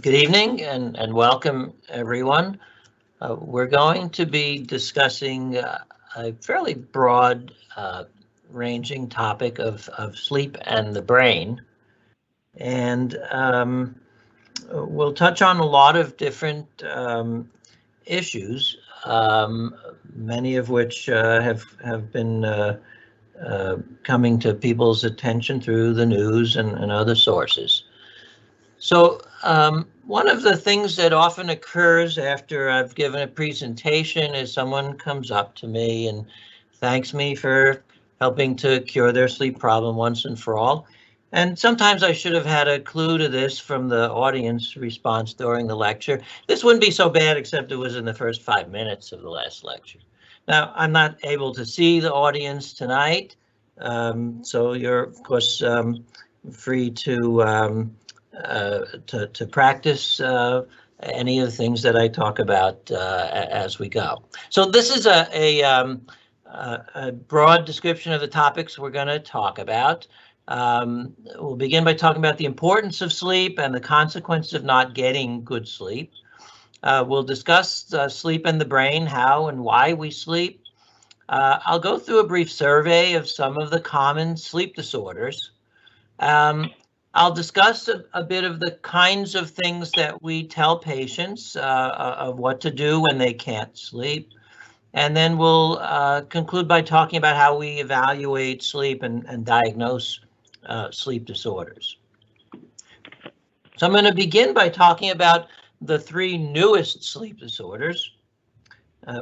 Good evening and welcome everyone. We're going to be discussing a fairly broad ranging topic of sleep and the brain. And we'll touch on a lot of different issues, many of which have been coming to people's attention through the news and other sources. So one of the things that often occurs after I've given a presentation is someone comes up to me and thanks me for helping to cure their sleep problem once and for all. And sometimes I should have had a clue to this from the audience response during the lecture. This wouldn't be so bad except it was in the first 5 minutes of the last lecture. Now, I'm not able to see the audience tonight, so you're, of course, free to practice any of the things that I talk about as we go. So this is a broad description of the topics we're going to talk about. We'll begin by talking about the importance of sleep and the consequences of not getting good sleep. We'll discuss sleep and the brain, how and why we sleep. I'll go through a brief survey of some of the common sleep disorders. I'll discuss a bit of the kinds of things that we tell patients of what to do when they can't sleep. And then we'll conclude by talking about how we evaluate sleep and diagnose sleep disorders. So I'm going to begin by talking about the three newest sleep disorders.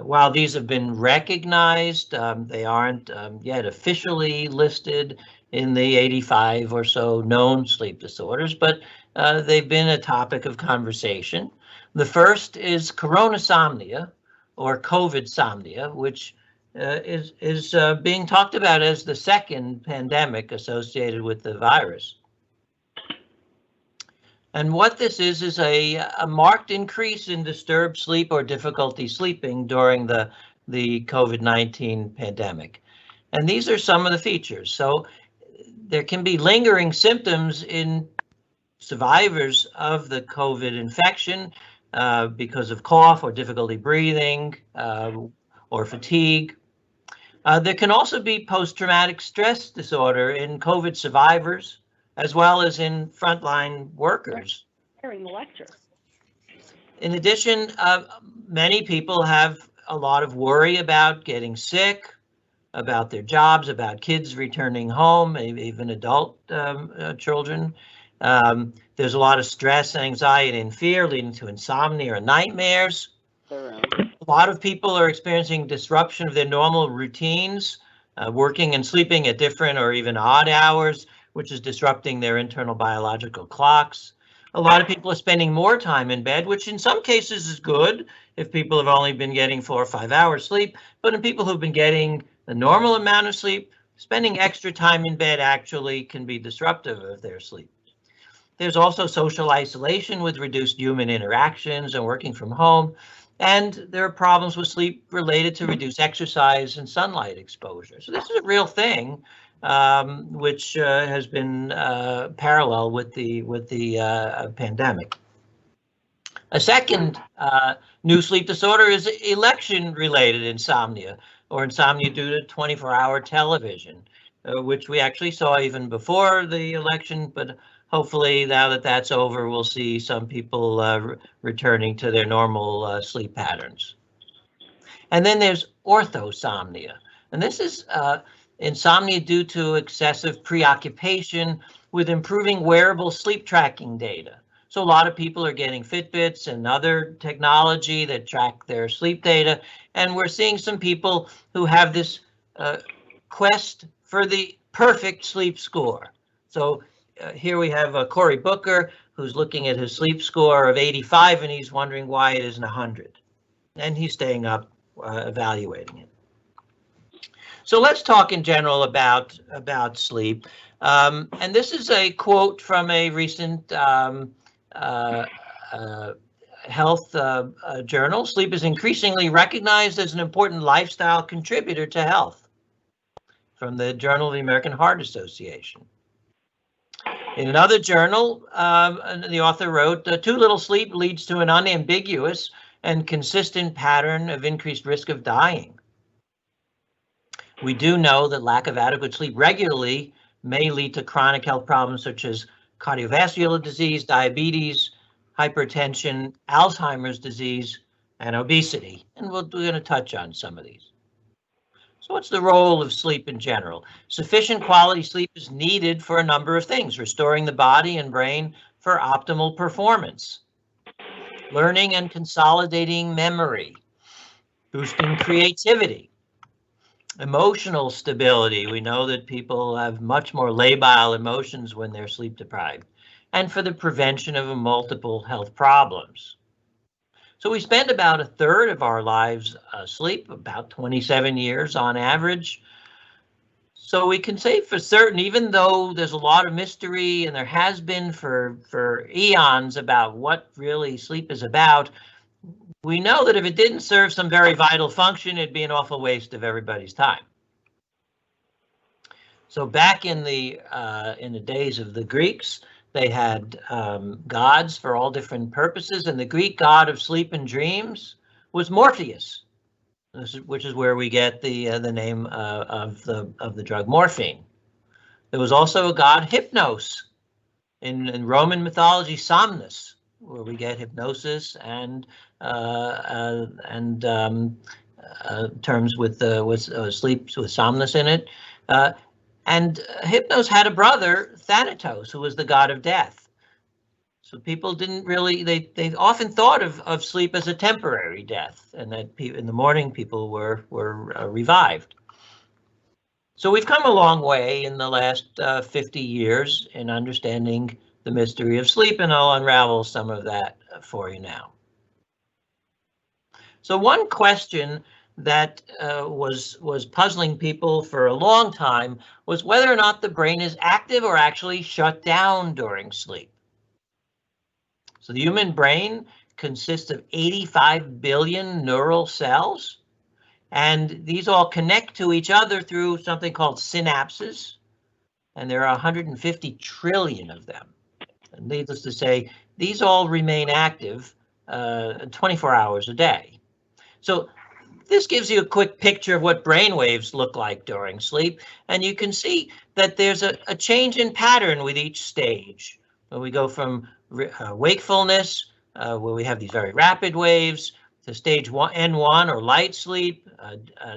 While these have been recognized, they aren't yet officially listed in the 85 or so known sleep disorders, but they've been a topic of conversation. The first is coronasomnia, or COVID-somnia, which is being talked about as the second pandemic associated with the virus. And what this is a marked increase in disturbed sleep or difficulty sleeping during the COVID-19 pandemic. And these are some of the features. So there can be lingering symptoms in survivors of the COVID infection because of cough or difficulty breathing or fatigue. There can also be post-traumatic stress disorder in COVID survivors, as well as in frontline workers. During the lecture. In addition, many people have a lot of worry about getting sick, about their jobs, about kids returning home, even adult children. There's a lot of stress, anxiety, and fear leading to insomnia or nightmares. A lot of people are experiencing disruption of their normal routines, working and sleeping at different or even odd hours, which is disrupting their internal biological clocks. A lot of people are spending more time in bed, which in some cases is good if people have only been getting 4 or 5 hours sleep, but in people who've been getting the normal amount of sleep, spending extra time in bed actually can be disruptive of their sleep. There's also social isolation with reduced human interactions and working from home. And there are problems with sleep related to reduced exercise and sunlight exposure. So this is a real thing, which has been parallel with the pandemic. A second new sleep disorder is election-related insomnia, or insomnia due to 24-hour television, which we actually saw even before the election, but hopefully now that that's over, we'll see some people returning to their normal sleep patterns. And then there's orthosomnia, and this is insomnia due to excessive preoccupation with improving wearable sleep tracking data. So a lot of people are getting Fitbits and other technology that track their sleep data. And we're seeing some people who have this quest for the perfect sleep score. So here we have Cory Booker, who's looking at his sleep score of 85, and he's wondering why it isn't 100. And he's staying up evaluating it. So let's talk in general about sleep. And this is a quote from a recent health journal. Sleep is increasingly recognized as an important lifestyle contributor to health, from the Journal of the American Heart Association. In another journal, the author wrote, too little sleep leads to an unambiguous and consistent pattern of increased risk of dying. We do know that lack of adequate sleep regularly may lead to chronic health problems such as cardiovascular disease, diabetes, hypertension, Alzheimer's disease, and obesity. And we're going to touch on some of these. So what's the role of sleep in general? Sufficient quality sleep is needed for a number of things: restoring the body and brain for optimal performance, learning and consolidating memory, boosting creativity, emotional stability. We know that people have much more labile emotions when they're sleep deprived, and for the prevention of multiple health problems. So we spend about a third of our lives asleep, about 27 years on average. So we can say for certain, even though there's a lot of mystery and there has been for eons about what really sleep is about, we know that if it didn't serve some very vital function, it'd be an awful waste of everybody's time. So back in the days of the Greeks, they had gods for all different purposes, and the Greek god of sleep and dreams was Morpheus, which is where we get the name of the drug morphine. There was also a god HYPNOS in Roman mythology, SOMNUS, where we get hypnosis and terms with sleep with somnus in it. And HYPNOS had a brother, THANATOS, who was the god of death. So people didn't really, they often thought of sleep as a temporary death, and that in the morning people were revived. So we've come a long way in the last 50 years in understanding the mystery of sleep, and I'll unravel some of that for you now. So one question that was puzzling people for a long time was whether or not the brain is active or actually shut down during sleep. So the human brain consists of 85 billion neural cells, and these all connect to each other through something called synapses, and there are 150 trillion of them. And needless to say, these all remain active 24 hours a day. So this gives you a quick picture of what brain waves look like during sleep, and you can see that there's a change in pattern with each stage. When we go from wakefulness, where we have these very rapid waves, to stage N1 or light sleep,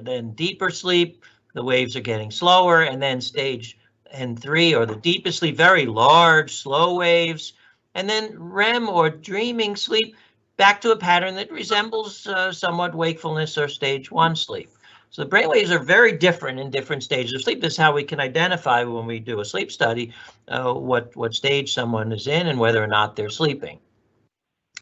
then deeper sleep, the waves are getting slower, and then stage N3 or the deepest sleep, very large, slow waves, and then REM or dreaming sleep, back to a pattern that resembles somewhat wakefulness or stage 1 sleep. So the brainwaves are very different in different stages of sleep. This is how we can identify when we do a sleep study what stage someone is in and whether or not they're sleeping.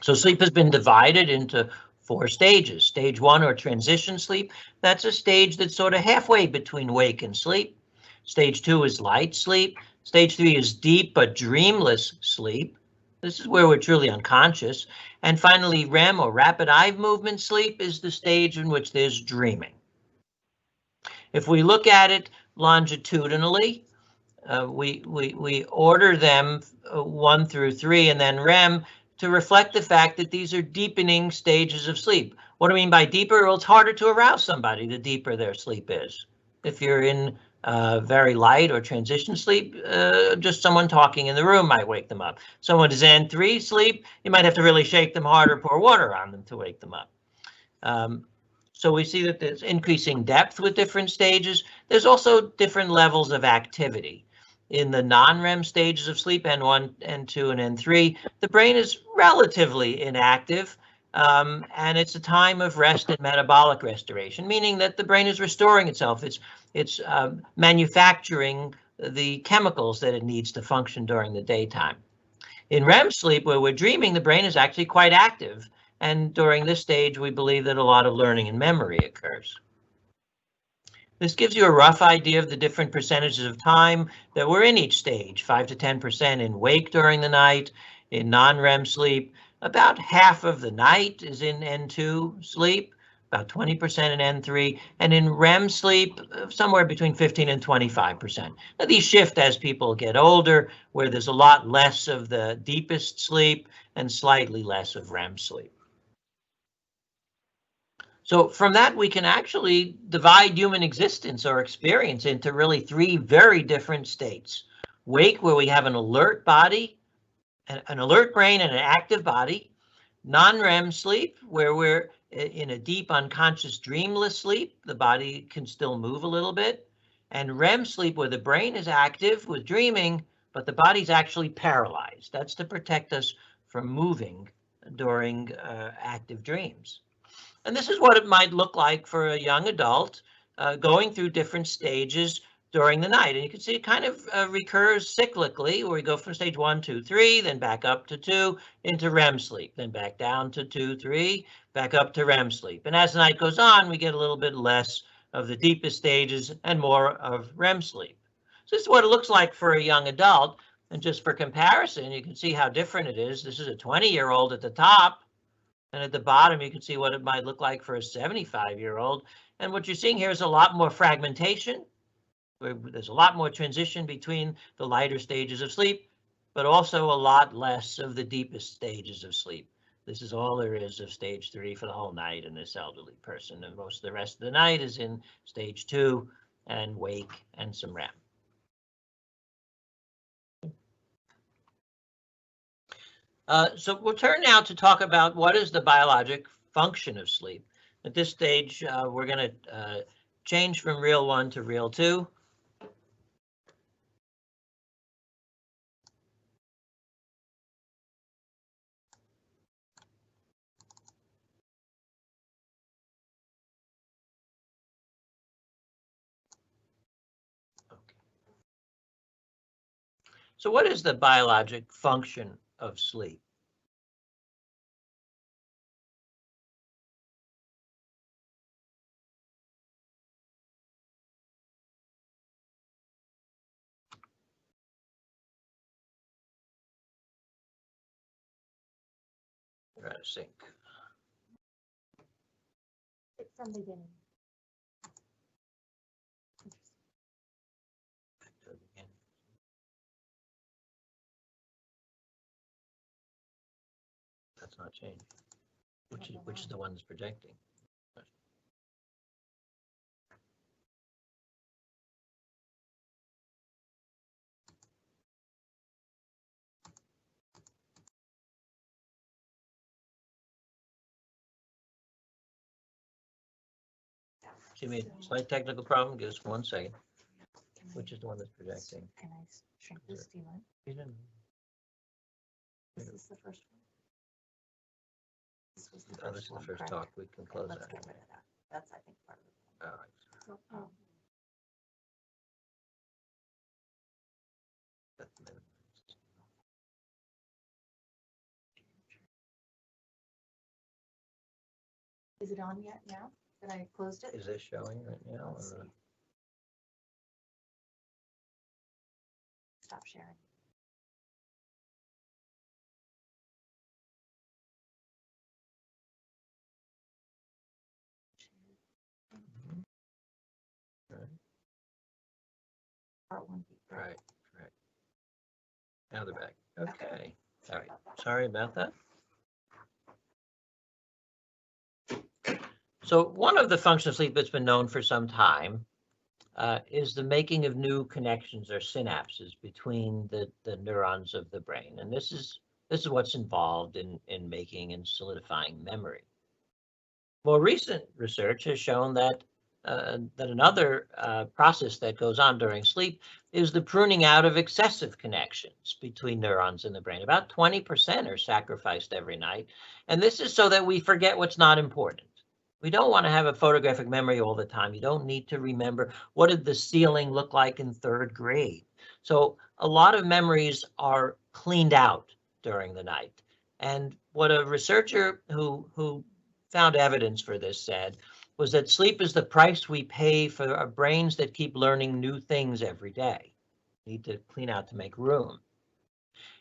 So sleep has been divided into 4 stages. Stage 1 or transition sleep, that's a stage that's sort of halfway between wake and sleep. Stage 2 is light sleep. Stage 3 is deep but dreamless sleep. This is where we're truly unconscious. And finally, REM or rapid eye movement sleep is the stage in which there's dreaming. If we look at it longitudinally, we order them 1 through 3 and then REM to reflect the fact that these are deepening stages of sleep. What do I mean by deeper? Well, it's harder to arouse somebody the deeper their sleep is. If you're in very light or transition sleep, just someone talking in the room might wake them up. Someone is N3 sleep, you might have to really shake them hard or pour water on them to wake them up. So we see that there's increasing depth with different stages. There's also different levels of activity. In the non-REM stages of sleep, N1, N2, and N3, the brain is relatively inactive, and it's a time of rest and metabolic restoration, meaning that the brain is restoring itself. It's manufacturing the chemicals that it needs to function during the daytime. In REM sleep, where we're dreaming, the brain is actually quite active, and during this stage, we believe that a lot of learning and memory occurs. This gives you a rough idea of the different percentages of time that we're in each stage. 5 to 10% in wake during the night. In non-REM sleep, about half of the night is in N2 sleep. about 20% in N3, and in REM sleep, somewhere between 15 and 25%. Now, these shift as people get older, where there's a lot less of the deepest sleep and slightly less of REM sleep. So from that, we can actually divide human existence or experience into really three very different states. Wake, where we have an alert body, an alert brain and an active body. Non-REM sleep, where we're in a deep unconscious dreamless sleep, the body can still move a little bit. And REM sleep, where the brain is active with dreaming, but the body's actually paralyzed. That's to protect us from moving during active dreams. And this is what it might look like for a young adult going through different stages during the night. And you can see it kind of recurs cyclically, where we go from stage 1, 2, 3, then back up to 2 into REM sleep, then back down to 2, 3, back up to REM sleep. And as the night goes on, we get a little bit less of the deepest stages and more of REM sleep. So this is what it looks like for a young adult. And just for comparison, you can see how different it is. This is a 20-year-old at the top. And at the bottom, you can see what it might look like for a 75-year-old. And what you're seeing here is a lot more fragmentation. There's a lot more transition between the lighter stages of sleep, but also a lot less of the deepest stages of sleep. This is all there is of stage 3 for the whole night in this elderly person. And most of the rest of the night is in stage 2 and wake and some REM. So we'll turn now to talk about what is the biologic function of sleep. At this stage, we're going to change from reel 1 to reel 2. So what is the biologic function of sleep? Try to sync. From the beginning. That's not changing. Which is the one that's projecting? Give me a slight technical problem. Give us 1 second. Which is the one that's projecting? Can I shrink the stimulant? This is the first one. This was the Oh, this is the first talk. We can close Let's that. get rid of that. That's, I think, part of it. All right. So, is it on yet now that I closed it? Is this showing right now? Let's see. Stop sharing. Right. Part 1. Right. Now they're back. Okay. All right. Sorry about that. So one of the functions of sleep that's been known for some time is the making of new connections or synapses between the neurons of the brain. And this is what's involved in making and solidifying memory. More recent research has shown that another process that goes on during sleep is the pruning out of excessive connections between neurons in the brain. About 20% are sacrificed every night. And this is so that we forget what's not important. We don't want to have a photographic memory all the time. You don't need to remember what did the ceiling look like in 3rd grade. So a lot of memories are cleaned out during the night. And what a researcher who found evidence for this said was that sleep is the price we pay for our brains that keep learning new things every day. We need to clean out to make room.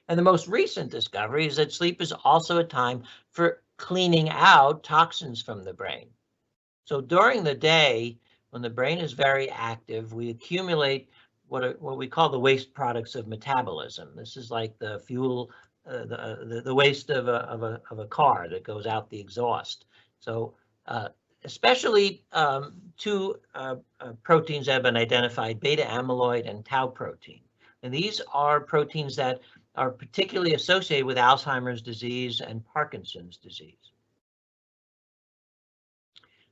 And the most recent discovery is that sleep is also a time for cleaning out toxins from the brain. So during the day, when the brain is very active, we accumulate what we call the waste products of metabolism. This is like the fuel, the waste of a car that goes out the exhaust. So especially two proteins that have been identified, beta amyloid and tau protein. And these are proteins that are particularly associated with Alzheimer's disease and Parkinson's disease.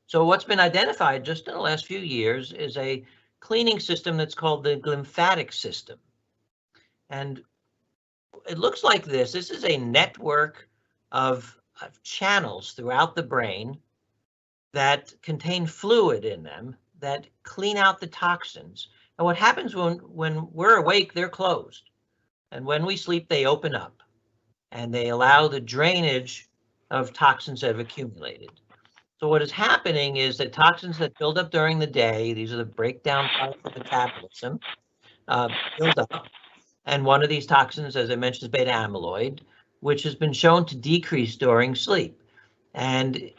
So what's been identified just in the last few years is a cleaning system that's called the glymphatic system. And it looks like this. This is a network of channels throughout the brain that contain fluid in them that clean out the toxins. And what happens when we're awake, they're closed. And when we sleep, they open up and they allow the drainage of toxins that have accumulated. So what is happening is that toxins that build up during the day, these are the breakdown products of metabolism, build up. And one of these toxins, as I mentioned, is beta amyloid, which has been shown to decrease during sleep and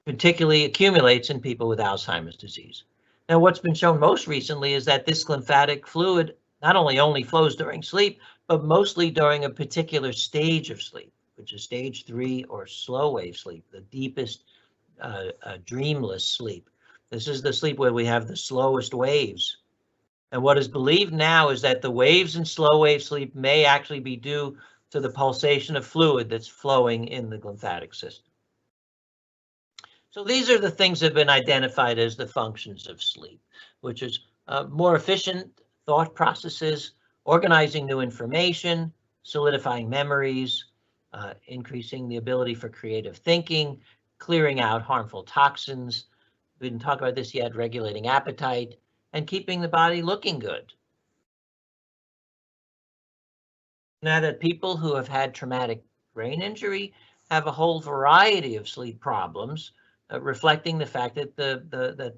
particularly accumulates in people with Alzheimer's disease. Now, what's been shown most recently is that this lymphatic fluid not only flows during sleep, but mostly during a particular stage of sleep, which is stage 3 or slow wave sleep, the deepest dreamless sleep. This is the sleep where we have the slowest waves. And what is believed now is that the waves in slow wave sleep may actually be due to the pulsation of fluid that's flowing in the glymphatic system. So these are the things that have been identified as the functions of sleep, which is more efficient thought processes, organizing new information, solidifying memories, increasing the ability for creative thinking, clearing out harmful toxins. We didn't talk about this yet, regulating appetite, and keeping the body looking good. Now that people who have had traumatic brain injury have a whole variety of sleep problems, reflecting the fact that the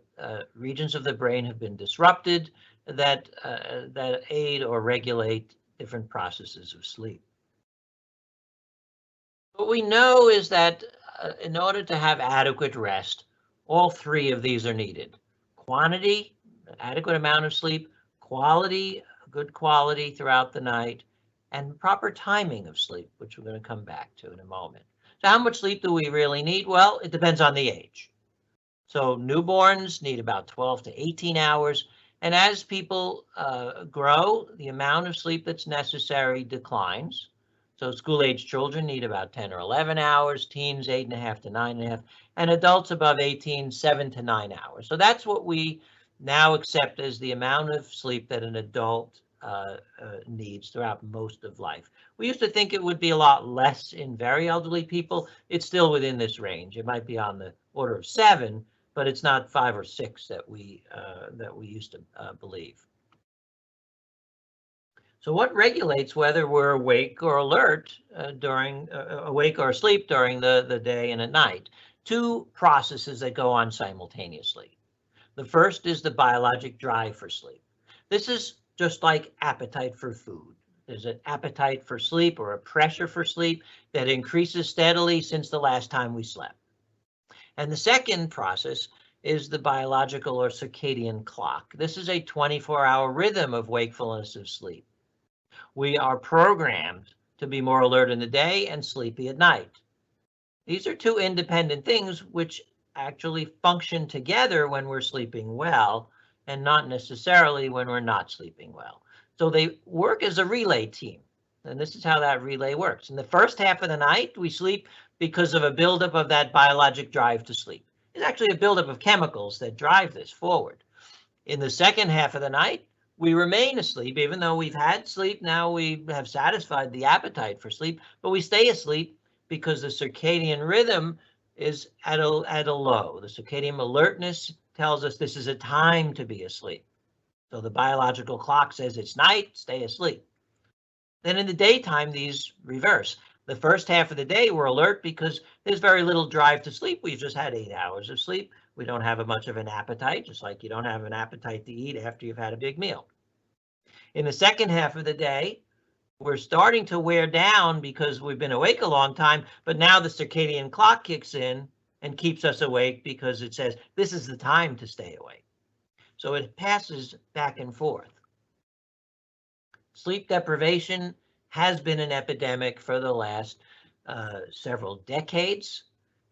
regions of the brain have been disrupted that aid or regulate different processes of sleep. What we know is that in order to have adequate rest, all three of these are needed. Quantity, adequate amount of sleep, quality, good quality throughout the night, and proper timing of sleep, which we're going to come back to in a moment. So how much sleep do we really need? Well, it depends on the age. So newborns need about 12 to 18 hours. And as people grow, the amount of sleep that's necessary declines. So school-age children need about 10 or 11 hours, teens 8.5 to 9.5, and adults above 18, 7 to 9 hours. So that's what we now accept as the amount of sleep that an adult needs throughout most of life. We used to think it would be a lot less in very elderly people. It's still within this range. It might be on the order of 7, but it's not 5 or 6 that we used to believe. So what regulates whether we're awake or alert awake or asleep during the day and at night? Two processes that go on simultaneously. The first is the biologic drive for sleep. This is just like appetite for food. There's an appetite for sleep or a pressure for sleep that increases steadily since the last time we slept. And the second process is the biological or circadian clock. This is a 24-hour rhythm of wakefulness of sleep. We are programmed to be more alert in the day and sleepy at night. These are two independent things which actually function together when we're sleeping well and not necessarily when we're not sleeping well. So they work as a relay team. And this is how that relay works. In the first half of the night, we sleep because of a buildup of that biologic drive to sleep. It's actually a buildup of chemicals that drive this forward. In the second half of the night, we remain asleep, even though we've had sleep. Now we have satisfied the appetite for sleep, but we stay asleep because the circadian rhythm is at a low. The circadian alertness tells us this is a time to be asleep. So the biological clock says it's night, stay asleep. Then in the daytime, these reverse. The first half of the day, we're alert because there's very little drive to sleep. We've just had 8 hours of sleep. We don't have much of an appetite, just like you don't have an appetite to eat after you've had a big meal. In the second half of the day, we're starting to wear down because we've been awake a long time, but now the circadian clock kicks in and keeps us awake because it says this is the time to stay awake. So it passes back and forth. Sleep deprivation has been an epidemic for the last several decades.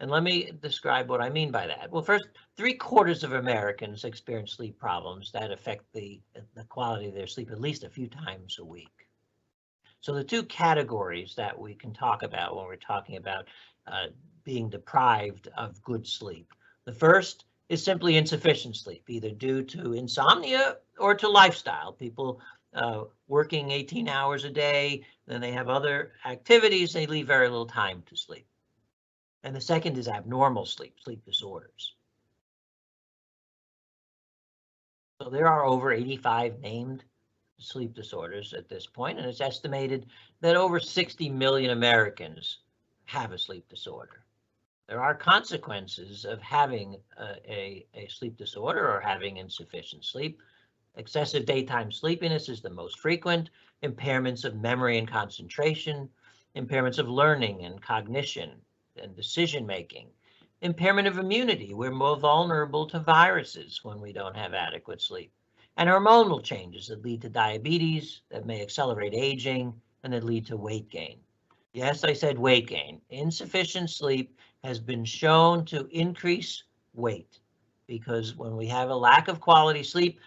And let me describe what I mean by that. Well, first, 3/4 of Americans experience sleep problems that affect the quality of their sleep at least a few times a week. So the two categories that we can talk about when we're talking about being deprived of good sleep. The first is simply insufficient sleep, either due to insomnia or to lifestyle. People working 18 hours a day, then they have other activities, they leave very little time to sleep. And the second is abnormal sleep, sleep disorders. So there are over 85 named sleep disorders at this point, and it's estimated that over 60 million Americans have a sleep disorder. There are consequences of having a sleep disorder or having insufficient sleep. Excessive daytime sleepiness is the most frequent. Impairments of memory and concentration, impairments of learning and cognition and decision making, impairment of immunity. We're more vulnerable to viruses when we don't have adequate sleep, and hormonal changes that lead to diabetes, that may accelerate aging, and that lead to weight gain. Yes, I said weight gain. Insufficient sleep has been shown to increase weight because when we have a lack of quality sleep,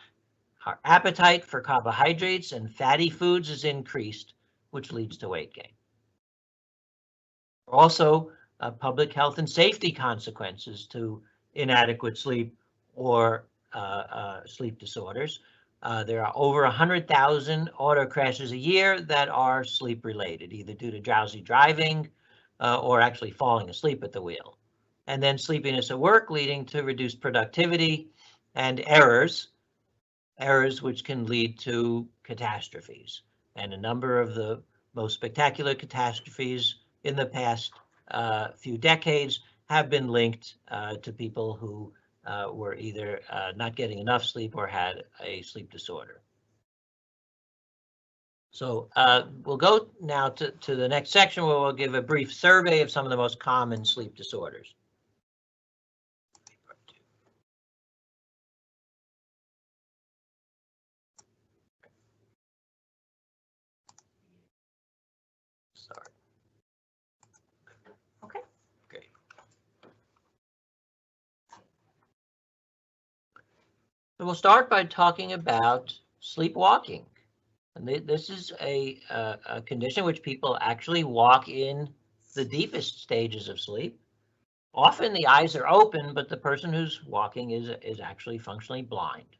our appetite for carbohydrates and fatty foods is increased, which leads to weight gain. Also, public health and safety consequences to inadequate sleep or sleep disorders. There are over 100,000 auto crashes a year that are sleep related, either due to drowsy driving or actually falling asleep at the wheel. And then sleepiness at work leading to reduced productivity and errors which can lead to catastrophes. And a number of the most spectacular catastrophes in the past few decades have been linked to people who were either not getting enough sleep or had a sleep disorder. So we'll go now to the next section where we'll give a brief survey of some of the most common sleep disorders. Sorry. Okay. Great. So we'll start by talking about sleepwalking. And this is a condition which people actually walk in the deepest stages of sleep. Often the eyes are open, but the person who's walking is actually functionally blind.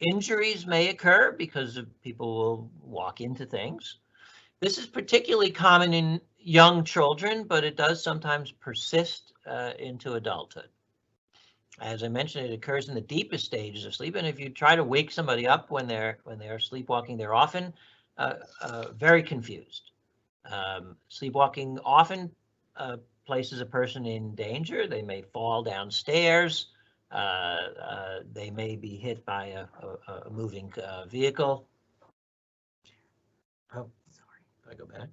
Injuries may occur because people will walk into things. This is particularly common in young children, but it does sometimes persist into adulthood. As I mentioned, it occurs in the deepest stages of sleep, and if you try to wake somebody up when they're sleepwalking, they're often very confused. Sleepwalking often places a person in danger. They may fall downstairs. They may be hit by a moving vehicle. Oh, sorry. If I go back.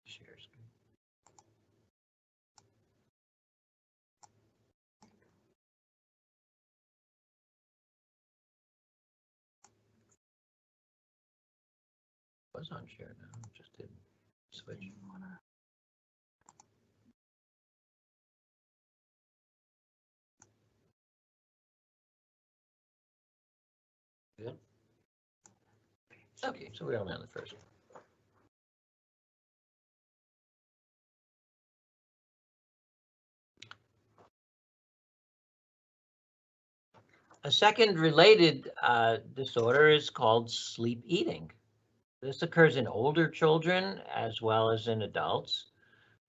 Share screen. Was on share now, just didn't switch. Good. Okay, so we're on the first one. A second related disorder is called sleep eating. This occurs in older children as well as in adults.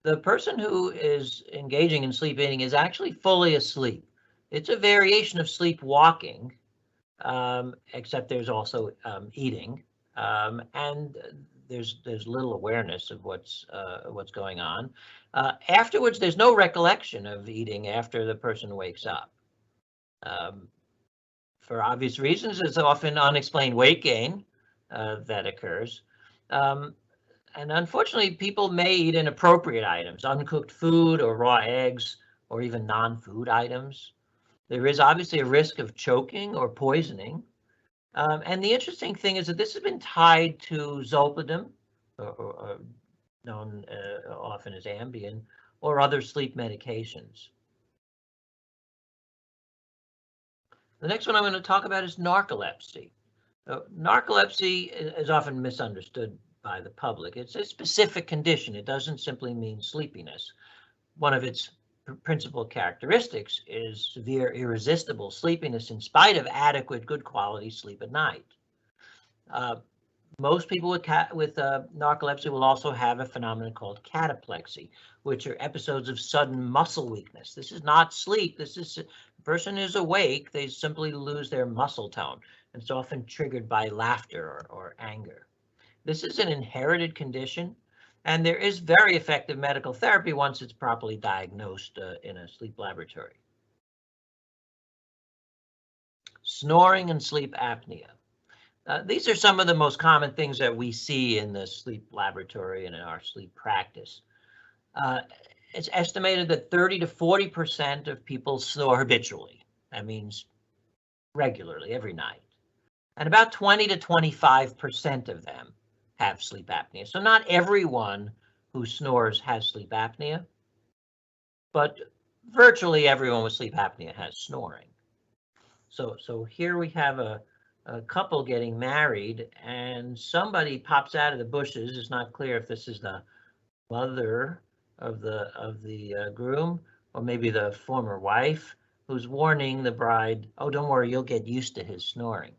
The person who is engaging in sleep eating is actually fully asleep. It's a variation of sleepwalking, except there's also eating, and there's little awareness of what's going on. Afterwards, there's no recollection of eating after the person wakes up. For obvious reasons, there's often unexplained weight gain that occurs. And unfortunately, people may eat inappropriate items, uncooked food or raw eggs, or even non-food items. There is obviously a risk of choking or poisoning. And the interesting thing is that this has been tied to zolpidem, or known often as Ambien, or other sleep medications. The next one I'm going to talk about is narcolepsy. Narcolepsy is often misunderstood by the public. It's a specific condition. It doesn't simply mean sleepiness. One of its principal characteristics is severe irresistible sleepiness in spite of adequate good quality sleep at night. Most people with narcolepsy will also have a phenomenon called cataplexy, which are episodes of sudden muscle weakness. This is not sleep. This is the person is awake. They simply lose their muscle tone. And it's often triggered by laughter or anger. This is an inherited condition, and there is very effective medical therapy once it's properly diagnosed in a sleep laboratory. Snoring and sleep apnea. These are some of the most common things that we see in the sleep laboratory and in our sleep practice. It's estimated that 30 to 40% of people snore habitually. That means regularly, every night. And about 20 to 25% of them have sleep apnea. So not everyone who snores has sleep apnea, but virtually everyone with sleep apnea has snoring. So here we have a couple getting married, and somebody pops out of the bushes. It's not clear if this is the mother of the groom or maybe the former wife, who's warning the bride, "Oh, don't worry, you'll get used to his snoring."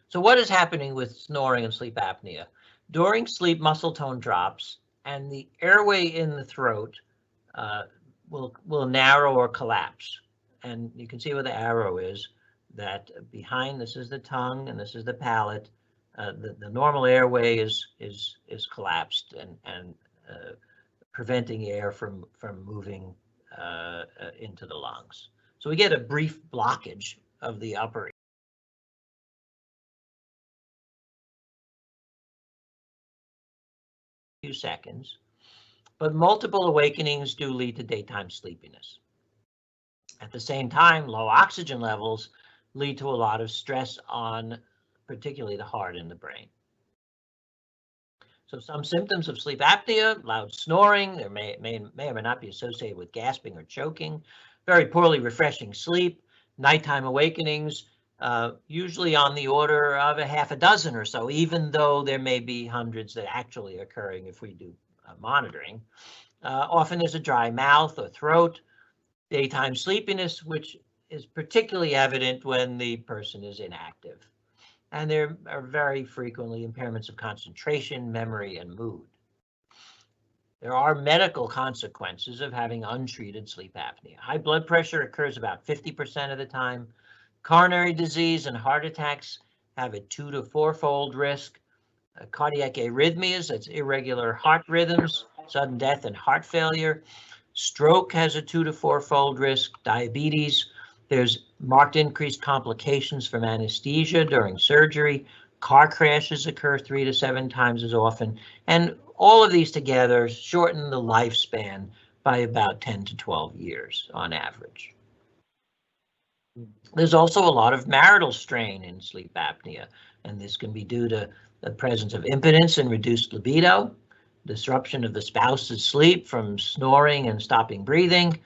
So what is happening with snoring and sleep apnea? During sleep, muscle tone drops, and the airway in the throat will narrow or collapse. And you can see where the arrow is, that behind this is the tongue and this is the palate. The normal airway is collapsed and preventing air from moving into the lungs. So we get a brief blockage of the upper few seconds, but multiple awakenings do lead to daytime sleepiness. At the same time, low oxygen levels lead to a lot of stress on particularly the heart and the brain. So some symptoms of sleep apnea: loud snoring, there may or may not be associated with gasping or choking, very poorly refreshing sleep, nighttime awakenings, usually on the order of a half a dozen or so, even though there may be hundreds that actually occurring if we do monitoring. Often there's a dry mouth or throat, daytime sleepiness, which is particularly evident when the person is inactive. And there are very frequently impairments of concentration, memory, and mood. There are medical consequences of having untreated sleep apnea. High blood pressure occurs about 50% of the time. Coronary disease and heart attacks have a 2 to 4-fold risk. Cardiac arrhythmias, that's irregular heart rhythms, sudden death and heart failure. Stroke has a 2 to 4-fold risk. Diabetes, there's marked increased complications from anesthesia during surgery. Car crashes occur 3 to 7 times as often. And all of these together shorten the lifespan by about 10 to 12 years on average. There's also a lot of marital strain in sleep apnea, and this can be due to the presence of impotence and reduced libido, disruption of the spouse's sleep from snoring and stopping breathing,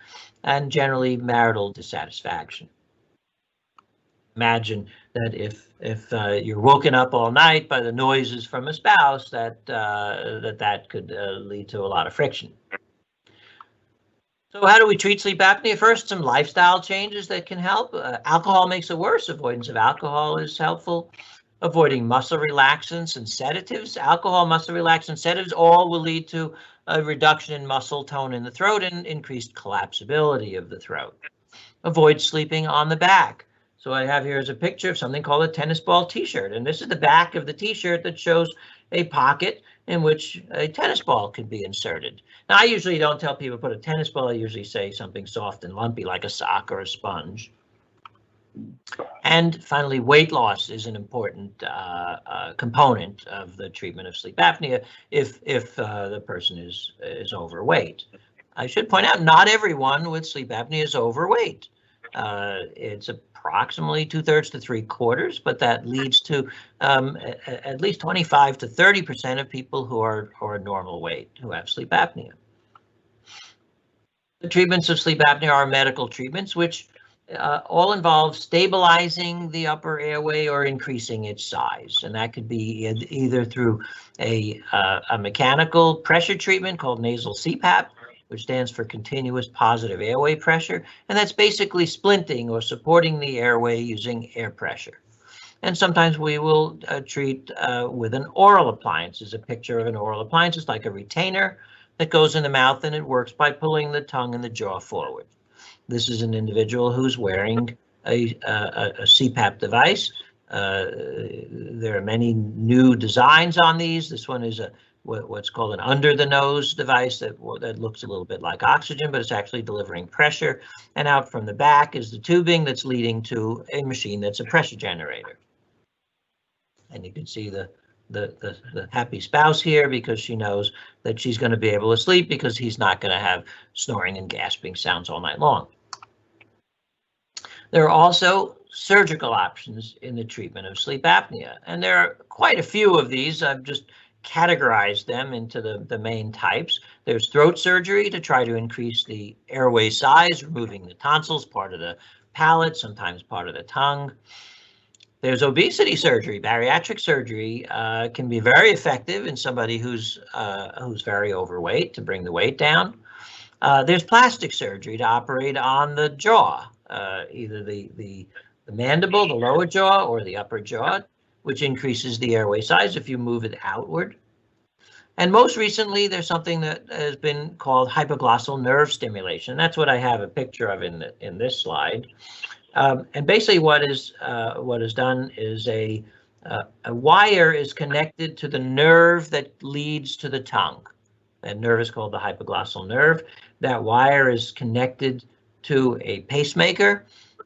and generally marital dissatisfaction. Imagine that if you're woken up all night by the noises from a spouse, that could lead to a lot of friction. So how do we treat sleep apnea? First, some lifestyle changes that can help. Alcohol makes it worse. Avoidance of alcohol is helpful. Avoiding muscle relaxants and sedatives. Alcohol, muscle relaxants, sedatives all will lead to a reduction in muscle tone in the throat and increased collapsibility of the throat. Avoid sleeping on the back. So I have here is a picture of something called a tennis ball t-shirt, and this is the back of the t-shirt that shows a pocket in which a tennis ball could be inserted. Now, I usually don't tell people to put a tennis ball. I usually say something soft and lumpy like a sock or a sponge. And finally, weight loss is an important component of the treatment of sleep apnea if the person is overweight. I should point out, not everyone with sleep apnea is overweight. It's approximately 2/3 to 3/4, but that leads to at least 25 to 30% of people who are normal weight who have sleep apnea. The treatments of sleep apnea are medical treatments, which all involve stabilizing the upper airway or increasing its size, and that could be either through a mechanical pressure treatment called nasal CPAP, which stands for continuous positive airway pressure, and that's basically splinting or supporting the airway using air pressure. And sometimes we will treat with an oral appliance. This is a picture of an oral appliance. It's like a retainer that goes in the mouth, and it works by pulling the tongue and the jaw forward. This is an individual who's wearing a CPAP device. There are many new designs on these. This one is what's called an under-the-nose device that looks a little bit like oxygen, but it's actually delivering pressure. And out from the back is the tubing that's leading to a machine that's a pressure generator. And you can see the happy spouse here, because she knows that she's going to be able to sleep because he's not going to have snoring and gasping sounds all night long. There are also surgical options in the treatment of sleep apnea, and there are quite a few of these. I've just categorized them into the main types. There's throat surgery to try to increase the airway size, removing the tonsils, part of the palate, sometimes part of the tongue. There's obesity surgery. Bariatric surgery can be very effective in somebody who's very overweight, to bring the weight down. There's plastic surgery to operate on the jaw, either the mandible, the lower jaw, or the upper jaw, which increases the airway size if you move it outward. And most recently, there's something that has been called hypoglossal nerve stimulation. That's what I have a picture of in this slide. And basically what is done is a wire is connected to the nerve that leads to the tongue. That nerve is called the hypoglossal nerve. That wire is connected to a pacemaker.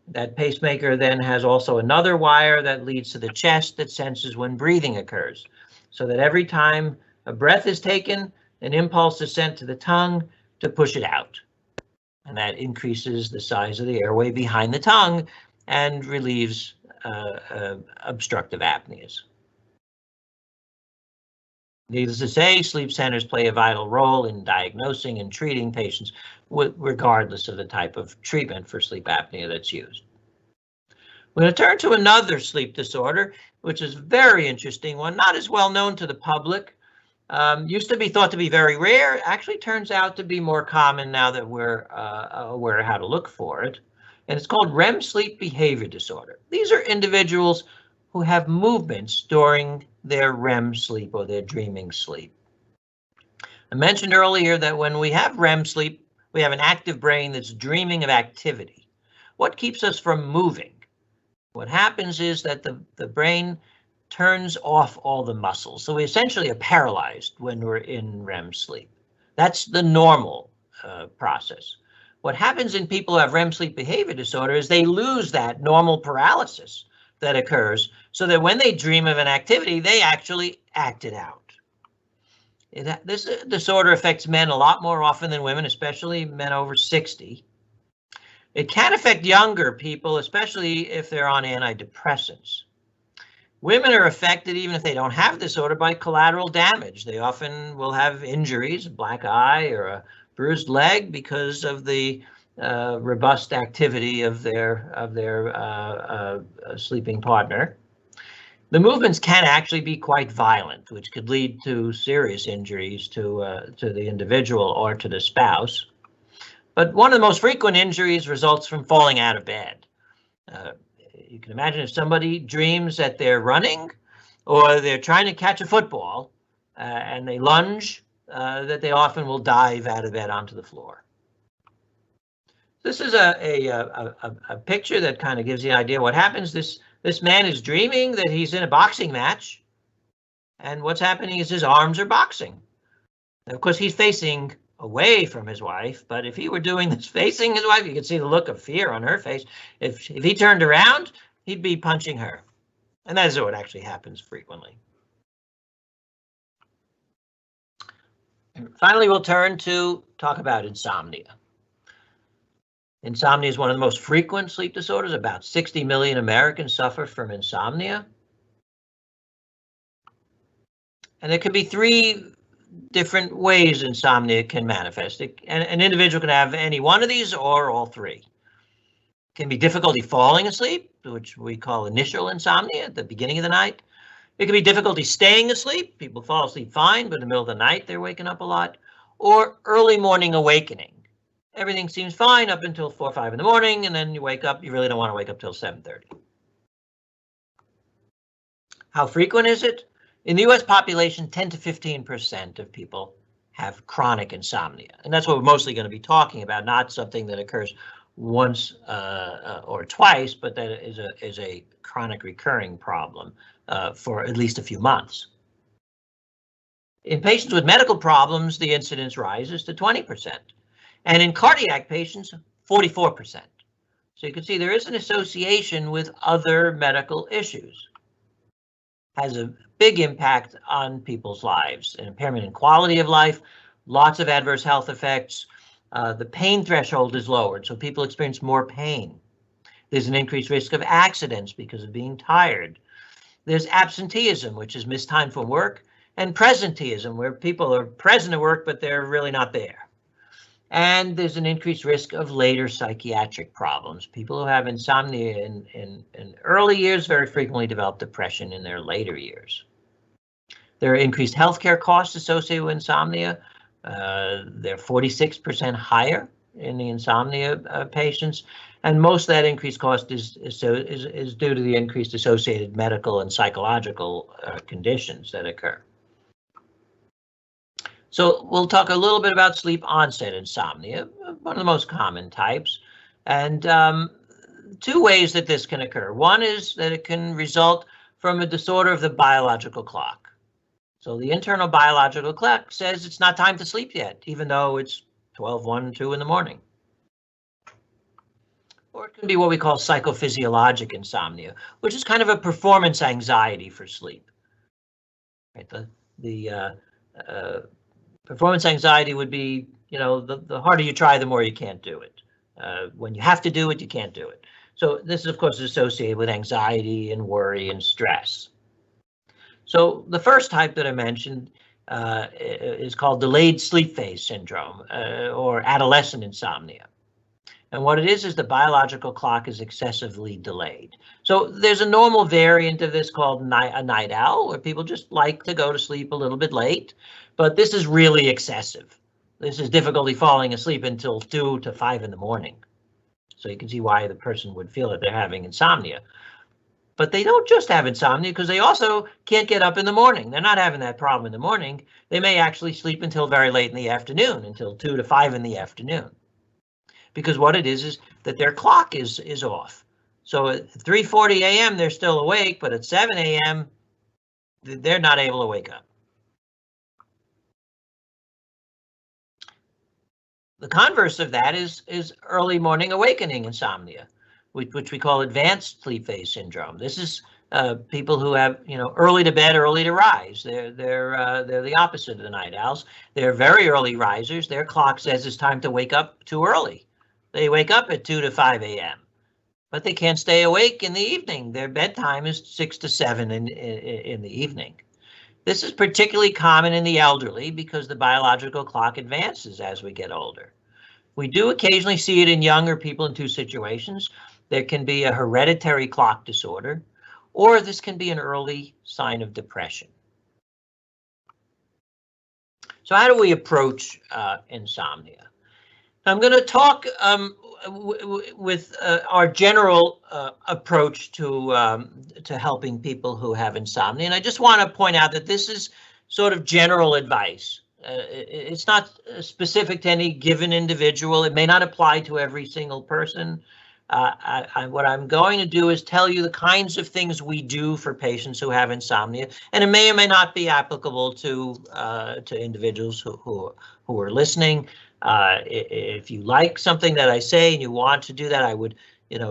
That pacemaker then has also another wire that leads to the chest that senses when breathing occurs. So that every time a breath is taken, an impulse is sent to the tongue to push it out. And that increases the size of the airway behind the tongue and relieves obstructive apneas. Needless to say, sleep centers play a vital role in diagnosing and treating patients regardless of the type of treatment for sleep apnea that's used. We're going to turn to another sleep disorder, which is a very interesting one, not as well known to the public. Used to be thought to be very rare, actually turns out to be more common now that we're aware of how to look for it. And it's called REM sleep behavior disorder. These are individuals who have movements during their REM sleep or their dreaming sleep. I mentioned earlier that when we have REM sleep, we have an active brain that's dreaming of activity. What keeps us from moving? What happens is that the brain turns off all the muscles. So we essentially are paralyzed when we're in REM sleep. That's the normal process. What happens in people who have REM sleep behavior disorder is they lose that normal paralysis that occurs, so that when they dream of an activity, they actually act it out. This disorder affects men a lot more often than women, especially men over 60. It can affect younger people, especially if they're on antidepressants. Women are affected, even if they don't have the disorder, by collateral damage. They often will have injuries, a black eye or a bruised leg, because of the robust activity of their sleeping partner. The movements can actually be quite violent, which could lead to serious injuries to the individual or to the spouse. But one of the most frequent injuries results from falling out of bed. You can imagine if somebody dreams that they're running or they're trying to catch a football and they lunge, that they often will dive out of bed onto the floor. This is a picture that kind of gives you an idea what happens. This man is dreaming that he's in a boxing match, and what's happening is his arms are boxing. Of course, he's facing away from his wife, but if he were doing this facing his wife, you could see the look of fear on her face. If he turned around, he'd be punching her. And that is what actually happens frequently. And finally, we'll turn to talk about insomnia. Insomnia is one of the most frequent sleep disorders. About 60 million Americans suffer from insomnia. And there can be 3 different ways insomnia can manifest. An individual can have any one of these or all 3. It can be difficulty falling asleep, which we call initial insomnia at the beginning of the night. It can be difficulty staying asleep. People fall asleep fine, but in the middle of the night, they're waking up a lot. Or early morning awakening. Everything seems fine up until 4 or 5 in the morning, and then you wake up. You really don't want to wake up till 7:30. How frequent is it? In the U.S. population, 10 to 15% of people have chronic insomnia. And that's what we're mostly going to be talking about, not something that occurs once or twice, but that is a chronic recurring problem for at least a few months. In patients with medical problems, the incidence rises to 20%. And in cardiac patients, 44%. So you can see there is an association with other medical issues. Has a big impact on people's lives, an impairment in quality of life, lots of adverse health effects. The pain threshold is lowered, so people experience more pain. There's an increased risk of accidents because of being tired. There's absenteeism, which is missed time from work, and presenteeism, where people are present at work, but they're really not there. And there's an increased risk of later psychiatric problems. People who have insomnia in early years very frequently develop depression in their later years. There are increased healthcare costs associated with insomnia. They're 46% higher in the insomnia patients, and most of that increased cost is due to the increased associated medical and psychological conditions that occur. So we'll talk a little bit about sleep onset insomnia, one of the most common types, and 2 ways that this can occur. One is that it can result from a disorder of the biological clock. So the internal biological clock says it's not time to sleep yet, even though it's 12, 1, 2 in the morning. Or it can be what we call psychophysiologic insomnia, which is kind of a performance anxiety for sleep. Right? The performance anxiety would be, the harder you try, the more you can't do it. When you have to do it, you can't do it. So this is, of course, associated with anxiety and worry and stress. So the first type that I mentioned is called delayed sleep phase syndrome or adolescent insomnia. And what it is the biological clock is excessively delayed. So there's a normal variant of this called a night owl, where people just like to go to sleep a little bit late, but this is really excessive. This is difficulty falling asleep until 2 to 5 in the morning. So you can see why the person would feel that they're having insomnia. But they don't just have insomnia because they also can't get up in the morning. They're not having that problem in the morning. They may actually sleep until very late in the afternoon, until 2 to 5 in the afternoon. Because what it is that their clock is off. So at 3:40 a.m. they're still awake, but at 7 a.m. they're not able to wake up. The converse of that is early morning awakening insomnia, which we call advanced sleep phase syndrome. This is people who have, early to bed, early to rise. They're the opposite of the night owls. They're very early risers. Their clock says it's time to wake up too early. They wake up at 2 to 5 a.m., but they can't stay awake in the evening. Their bedtime is 6 to 7 in the evening. This is particularly common in the elderly because the biological clock advances as we get older. We do occasionally see it in younger people in 2 situations. There can be a hereditary clock disorder, or this can be an early sign of depression. So how do we approach insomnia? I'm going to talk with our general approach to helping people who have insomnia, and I just want to point out that this is sort of general advice. It's not specific to any given individual. It may not apply to every single person. What I'm going to do is tell you the kinds of things we do for patients who have insomnia, and it may or may not be applicable to individuals who are listening. If you like something that I say and you want to do that, I would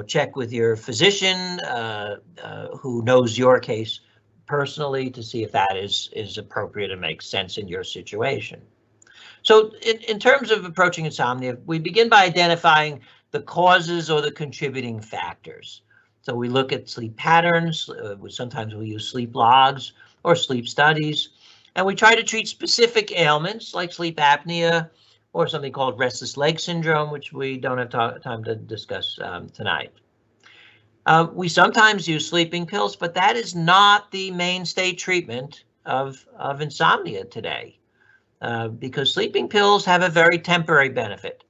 check with your physician who knows your case personally to see if that is appropriate and makes sense in your situation. So in terms of approaching insomnia, we begin by identifying the causes or the contributing factors. So we look at sleep patterns. Sometimes we use sleep logs or sleep studies, and we try to treat specific ailments like sleep apnea or something called restless leg syndrome, which we don't have time to discuss tonight. We sometimes use sleeping pills, but that is not the mainstay treatment of insomnia today, because sleeping pills have a very temporary benefit.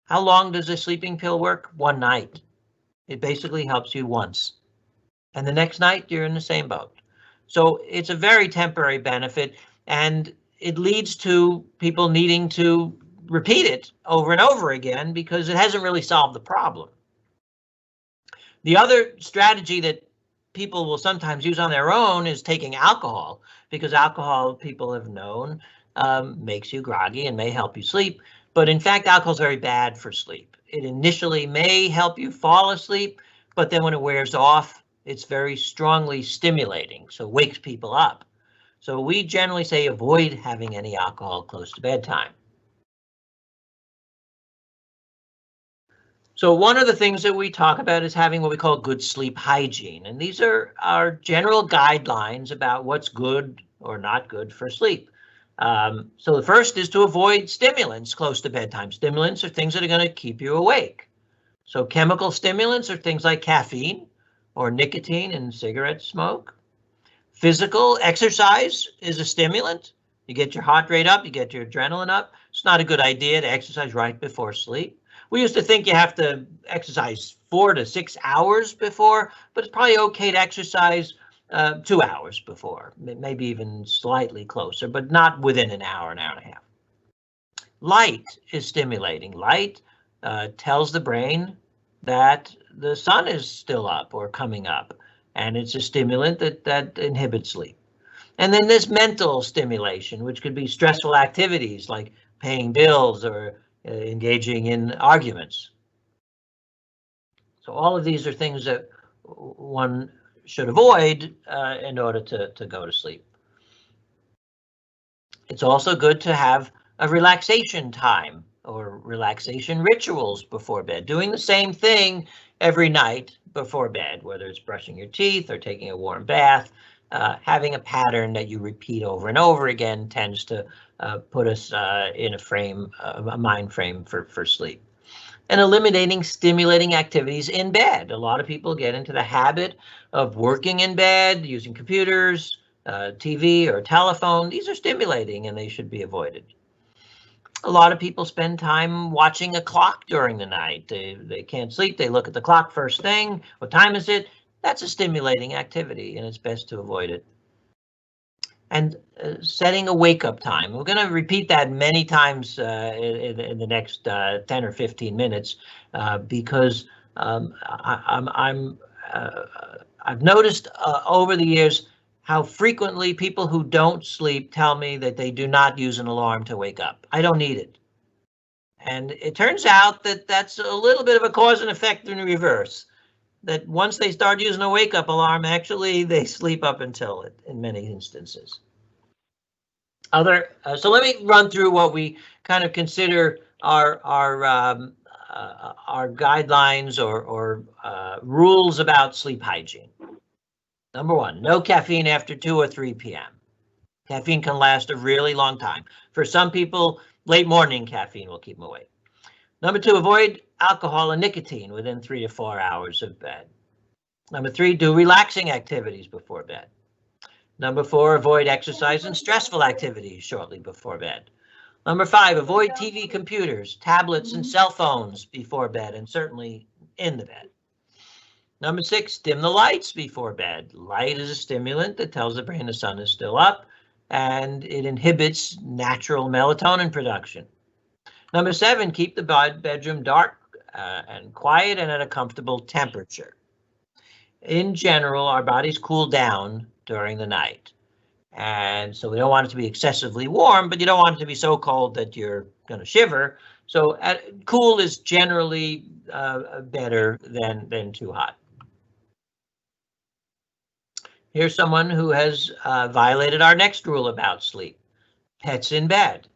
How long does a sleeping pill work? One night. It basically helps you once, and the next night you're in the same boat. So it's a very temporary benefit, and it leads to people needing to repeat it over and over again because it hasn't really solved the problem. The other strategy that people will sometimes use on their own is taking alcohol, because alcohol, people have known, makes you groggy and may help you sleep. But in fact, alcohol is very bad for sleep. It initially may help you fall asleep, but then when it wears off, it's very strongly stimulating, so it wakes people up. So we generally say avoid having any alcohol close to bedtime. So one of the things that we talk about is having what we call good sleep hygiene. And these are our general guidelines about what's good or not good for sleep. So the first is to avoid stimulants close to bedtime. Stimulants are things that are going to keep you awake. So chemical stimulants are things like caffeine or nicotine in cigarette smoke. Physical exercise is a stimulant. You get your heart rate up, you get your adrenaline up. It's not a good idea to exercise right before sleep. We used to think you have to exercise 4 to 6 hours before, but it's probably okay to exercise 2 hours before, maybe even slightly closer, but not within an hour and a half. Light is stimulating. Light tells the brain that the sun is still up or coming up, and it's a stimulant that inhibits sleep. And then there's mental stimulation, which could be stressful activities like paying bills or engaging in arguments. So all of these are things that one should avoid in order to go to sleep. It's also good to have a relaxation time or relaxation rituals before bed, doing the same thing every night before bed, whether it's brushing your teeth or taking a warm bath. Having a pattern that you repeat over and over again tends to put us in a mind frame for sleep. And eliminating stimulating activities in bed. A lot of people get into the habit of working in bed, using computers, TV or telephone. These are stimulating and they should be avoided. A lot of people spend time watching a clock during the night. They can't sleep. They look at the clock first thing. What time is it? That's a stimulating activity, and it's best to avoid it. And setting a wake-up time. We're going to repeat that many times in the next 10 or 15 minutes because I've noticed over the years how frequently people who don't sleep tell me that they do not use an alarm to wake up. I don't need it. And it turns out that that's a little bit of a cause and effect in reverse. That once they start using a wake-up alarm, actually they sleep up until it in many instances. So let me run through what we kind of consider our guidelines or rules about sleep hygiene. Number 1, no caffeine after 2 or 3 p.m. Caffeine can last a really long time. For some people, late morning caffeine will keep them awake. Number 2, avoid alcohol and nicotine within 3 to 4 hours of bed. Number 3, do relaxing activities before bed. Number 4, avoid exercise and stressful activities shortly before bed. Number 5, avoid TV, computers, tablets, and cell phones before bed, and certainly in the bed. Number 6, dim the lights before bed. Light is a stimulant that tells the brain the sun is still up, and it inhibits natural melatonin production. Number 7, keep the bedroom dark and quiet and at a comfortable temperature. In general, our bodies cool down during the night. And so we don't want it to be excessively warm, but you don't want it to be so cold that you're going to shiver. So cool is generally better than too hot. Here's someone who has violated our next rule about sleep. Pets in bed.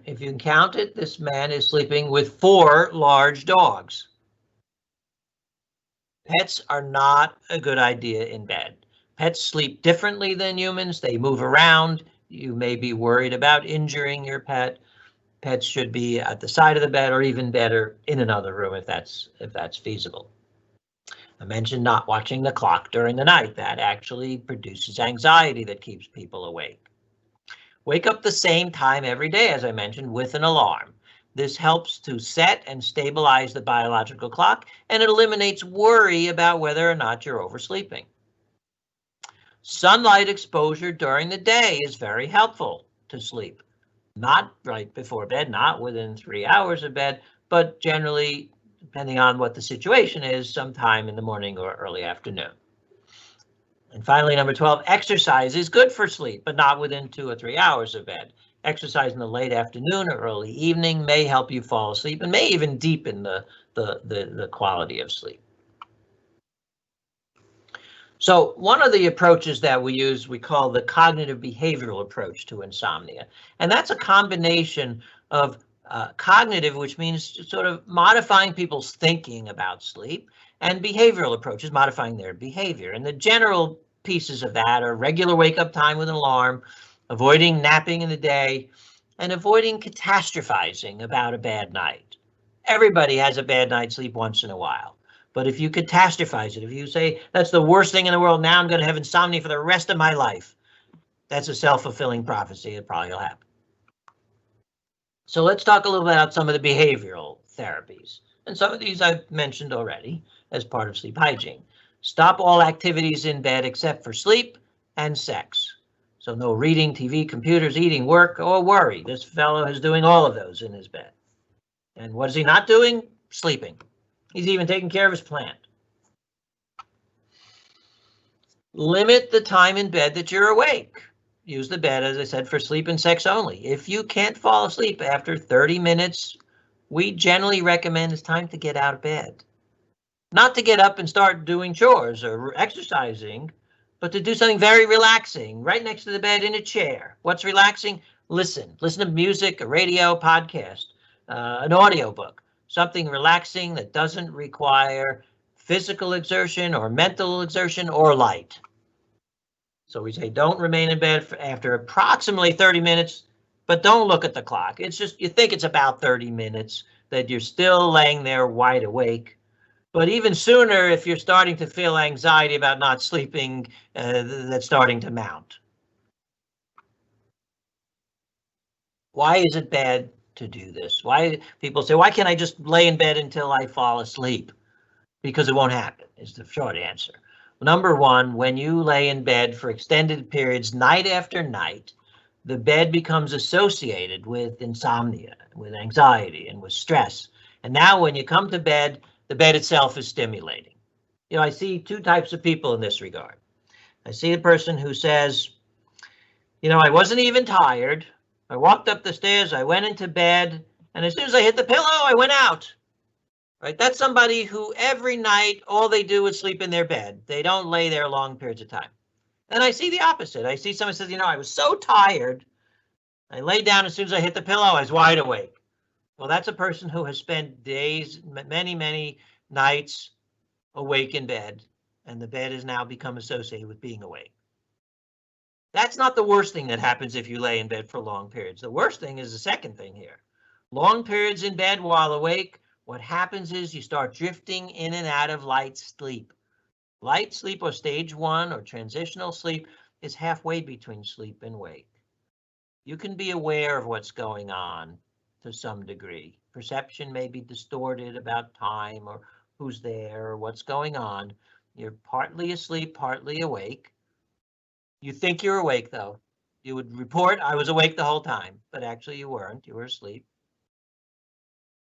If you can count it, this man is sleeping with 4 large dogs. Pets are not a good idea in bed. Pets sleep differently than humans. They move around. You may be worried about injuring your pet. Pets should be at the side of the bed, or even better, in another room if that's feasible. I mentioned not watching the clock during the night. That actually produces anxiety that keeps people awake. Wake up the same time every day, as I mentioned, with an alarm. This helps to set and stabilize the biological clock, and it eliminates worry about whether or not you're oversleeping. Sunlight exposure during the day is very helpful to sleep. Not right before bed, not within 3 hours of bed, but generally, depending on what the situation is, sometime in the morning or early afternoon. And finally, number 12, exercise is good for sleep, but not within 2 or 3 hours of bed. Exercise in the late afternoon or early evening may help you fall asleep and may even deepen the quality of sleep. So one of the approaches that we use, we call the cognitive behavioral approach to insomnia. And that's a combination of cognitive, which means sort of modifying people's thinking about sleep, and behavioral approaches, modifying their behavior. And the general pieces of that are regular wake-up time with an alarm, avoiding napping in the day, and avoiding catastrophizing about a bad night. Everybody has a bad night's sleep once in a while. But if you catastrophize it, if you say, that's the worst thing in the world, now I'm going to have insomnia for the rest of my life, that's a self-fulfilling prophecy. It probably will happen. So let's talk a little bit about some of the behavioral therapies. And some of these I've mentioned already as part of sleep hygiene. Stop all activities in bed except for sleep and sex. So no reading, TV, computers, eating, work, or worry. This fellow is doing all of those in his bed. And what is he not doing? Sleeping. He's even taking care of his plant. Limit the time in bed that you're awake. Use the bed, as I said, for sleep and sex only. If you can't fall asleep after 30 minutes, we generally recommend it's time to get out of bed. Not to get up and start doing chores or exercising, but to do something very relaxing, right next to the bed in a chair. What's relaxing? Listen to music, a radio, podcast, an audiobook. Something relaxing that doesn't require physical exertion or mental exertion or light. So we say don't remain in bed after approximately 30 minutes, but don't look at the clock. It's just, you think it's about 30 minutes that you're still laying there wide awake. But even sooner, if you're starting to feel anxiety about not sleeping, that's starting to mount. Why is it bad to do this? Why people say, why can't I just lay in bed until I fall asleep? Because it won't happen, is the short answer. Number one, when you lay in bed for extended periods, night after night, the bed becomes associated with insomnia, with anxiety, and with stress. And now when you come to bed, the bed itself is stimulating. You know, I see 2 types of people in this regard. I see a person who says, you know, I wasn't even tired. I walked up the stairs, I went into bed, and as soon as I hit the pillow, I went out. Right? That's somebody who every night, all they do is sleep in their bed. They don't lay there long periods of time. And I see the opposite. I see someone says, you know, I was so tired. I laid down as soon as I hit the pillow, I was wide awake. Well, that's a person who has spent days, many nights awake in bed, and the bed has now become associated with being awake. That's not the worst thing that happens if you lay in bed for long periods. The worst thing is the second thing here. Long periods in bed while awake, what happens is you start drifting in and out of light sleep. Light sleep, or stage 1 or transitional sleep, is halfway between sleep and wake. You can be aware of what's going on to some degree. Perception may be distorted about time or who's there or what's going on. You're partly asleep, partly awake. You think you're awake, though. You would report, I was awake the whole time, but actually you weren't. You were asleep.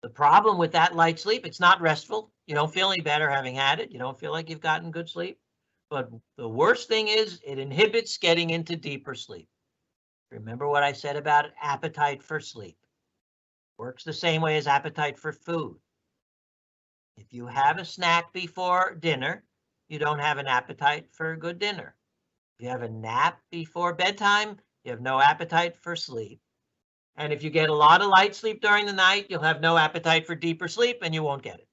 The problem with that light sleep, it's not restful. You don't feel any better having had it. You don't feel like you've gotten good sleep. But the worst thing is it inhibits getting into deeper sleep. Remember what I said about appetite for sleep. Works the same way as appetite for food. If you have a snack before dinner, you don't have an appetite for a good dinner. If you have a nap before bedtime, you have no appetite for sleep. And if you get a lot of light sleep during the night, you'll have no appetite for deeper sleep and you won't get it.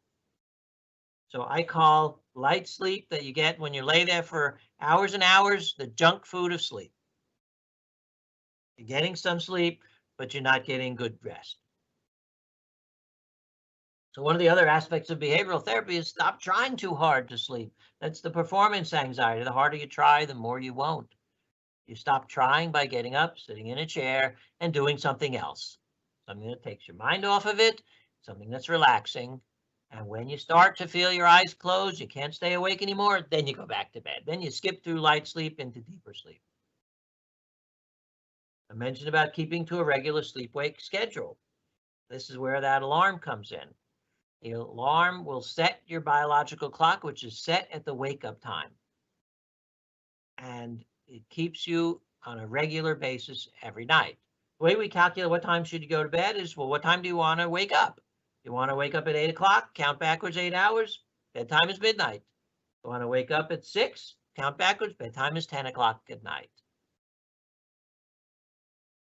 So I call light sleep that you get when you lay there for hours and hours the junk food of sleep. You're getting some sleep, but you're not getting good rest. So one of the other aspects of behavioral therapy is stop trying too hard to sleep. That's the performance anxiety. The harder you try, the more you won't. You stop trying by getting up, sitting in a chair, and doing something else. Something that takes your mind off of it, something that's relaxing. And when you start to feel your eyes close, you can't stay awake anymore, then you go back to bed. Then you skip through light sleep into deeper sleep. I mentioned about keeping to a regular sleep-wake schedule. This is where that alarm comes in. The alarm will set your biological clock, which is set at the wake-up time. And it keeps you on a regular basis every night. The way we calculate what time should you go to bed is, well, what time do you want to wake up? You want to wake up at 8 o'clock, count backwards 8 hours, bedtime is midnight. You want to wake up at 6, count backwards, bedtime is 10 o'clock at night.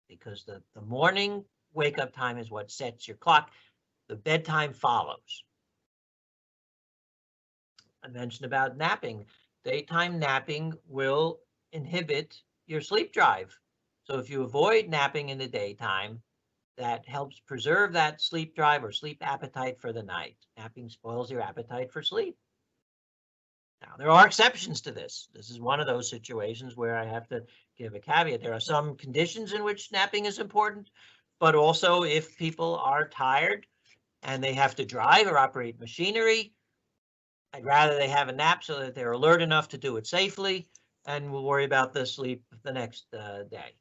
Because the morning wake-up time is what sets your clock. The bedtime follows. I mentioned about napping. Daytime napping will inhibit your sleep drive. So if you avoid napping in the daytime, that helps preserve that sleep drive or sleep appetite for the night. Napping spoils your appetite for sleep. Now, there are exceptions to this. This is one of those situations where I have to give a caveat. There are some conditions in which napping is important, but also if people are tired and they have to drive or operate machinery, I'd rather they have a nap so that they're alert enough to do it safely, and we'll worry about the sleep the next day.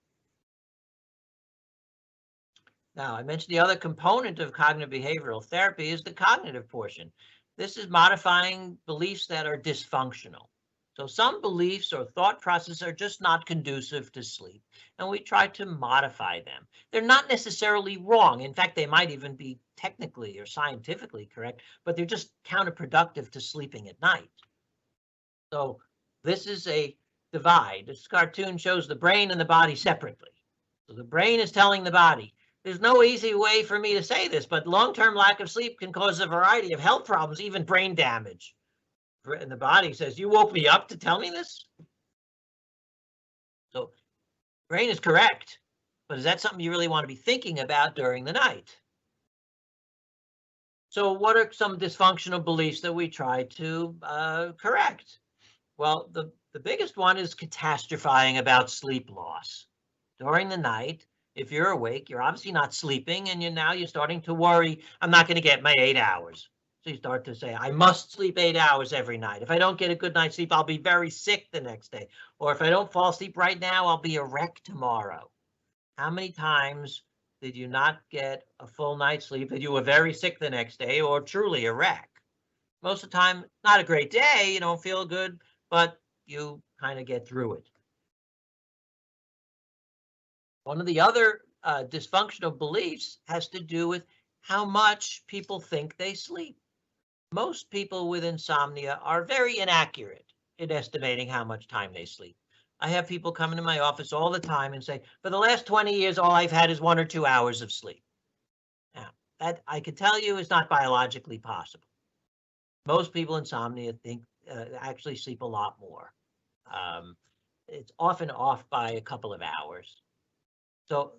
Now, I mentioned the other component of cognitive behavioral therapy is the cognitive portion. This is modifying beliefs that are dysfunctional. So some beliefs or thought processes are just not conducive to sleep, and we try to modify them. They're not necessarily wrong. In fact, they might even be technically or scientifically correct, but they're just counterproductive to sleeping at night. So this is a divide. This cartoon shows the brain and the body separately. So the brain is telling the body, there's no easy way for me to say this, but long-term lack of sleep can cause a variety of health problems, even brain damage. And the body says, you woke me up to tell me this? So brain is correct, but is that something you really want to be thinking about during the night? So what are some dysfunctional beliefs that we try to correct? Well, the biggest one is catastrophizing about sleep loss. During the night, if you're awake, you're obviously not sleeping, and you're starting to worry, I'm not going to get my 8 hours. So you start to say, I must sleep 8 hours every night. If I don't get a good night's sleep, I'll be very sick the next day. Or if I don't fall asleep right now, I'll be a wreck tomorrow. How many times did you not get a full night's sleep that you were very sick the next day or truly a wreck? Most of the time, not a great day, you don't feel good, but you kind of get through it. One of the other dysfunctional beliefs has to do with how much people think they sleep. Most people with insomnia are very inaccurate in estimating how much time they sleep. I have people come into my office all the time and say, for the last 20 years, all I've had is 1 or 2 hours of sleep. Now, that I can tell you is not biologically possible. Most people with insomnia think actually sleep a lot more. It's often off by a couple of hours. So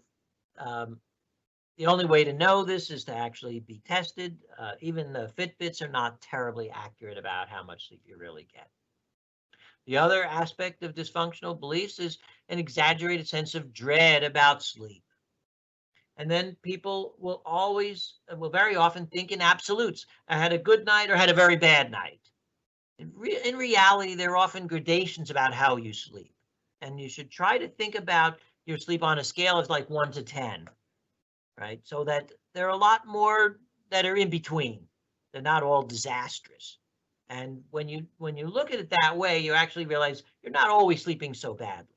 the only way to know this is to actually be tested. Even the Fitbits are not terribly accurate about how much sleep you really get. The other aspect of dysfunctional beliefs is an exaggerated sense of dread about sleep. And then people will very often think in absolutes. I had a good night or had a very bad night. In reality, there are often gradations about how you sleep. And you should try to think about your sleep on a scale of like 1 to 10, right? So that there are a lot more that are in between. They're not all disastrous. And when you look at it that way, you actually realize you're not always sleeping so badly.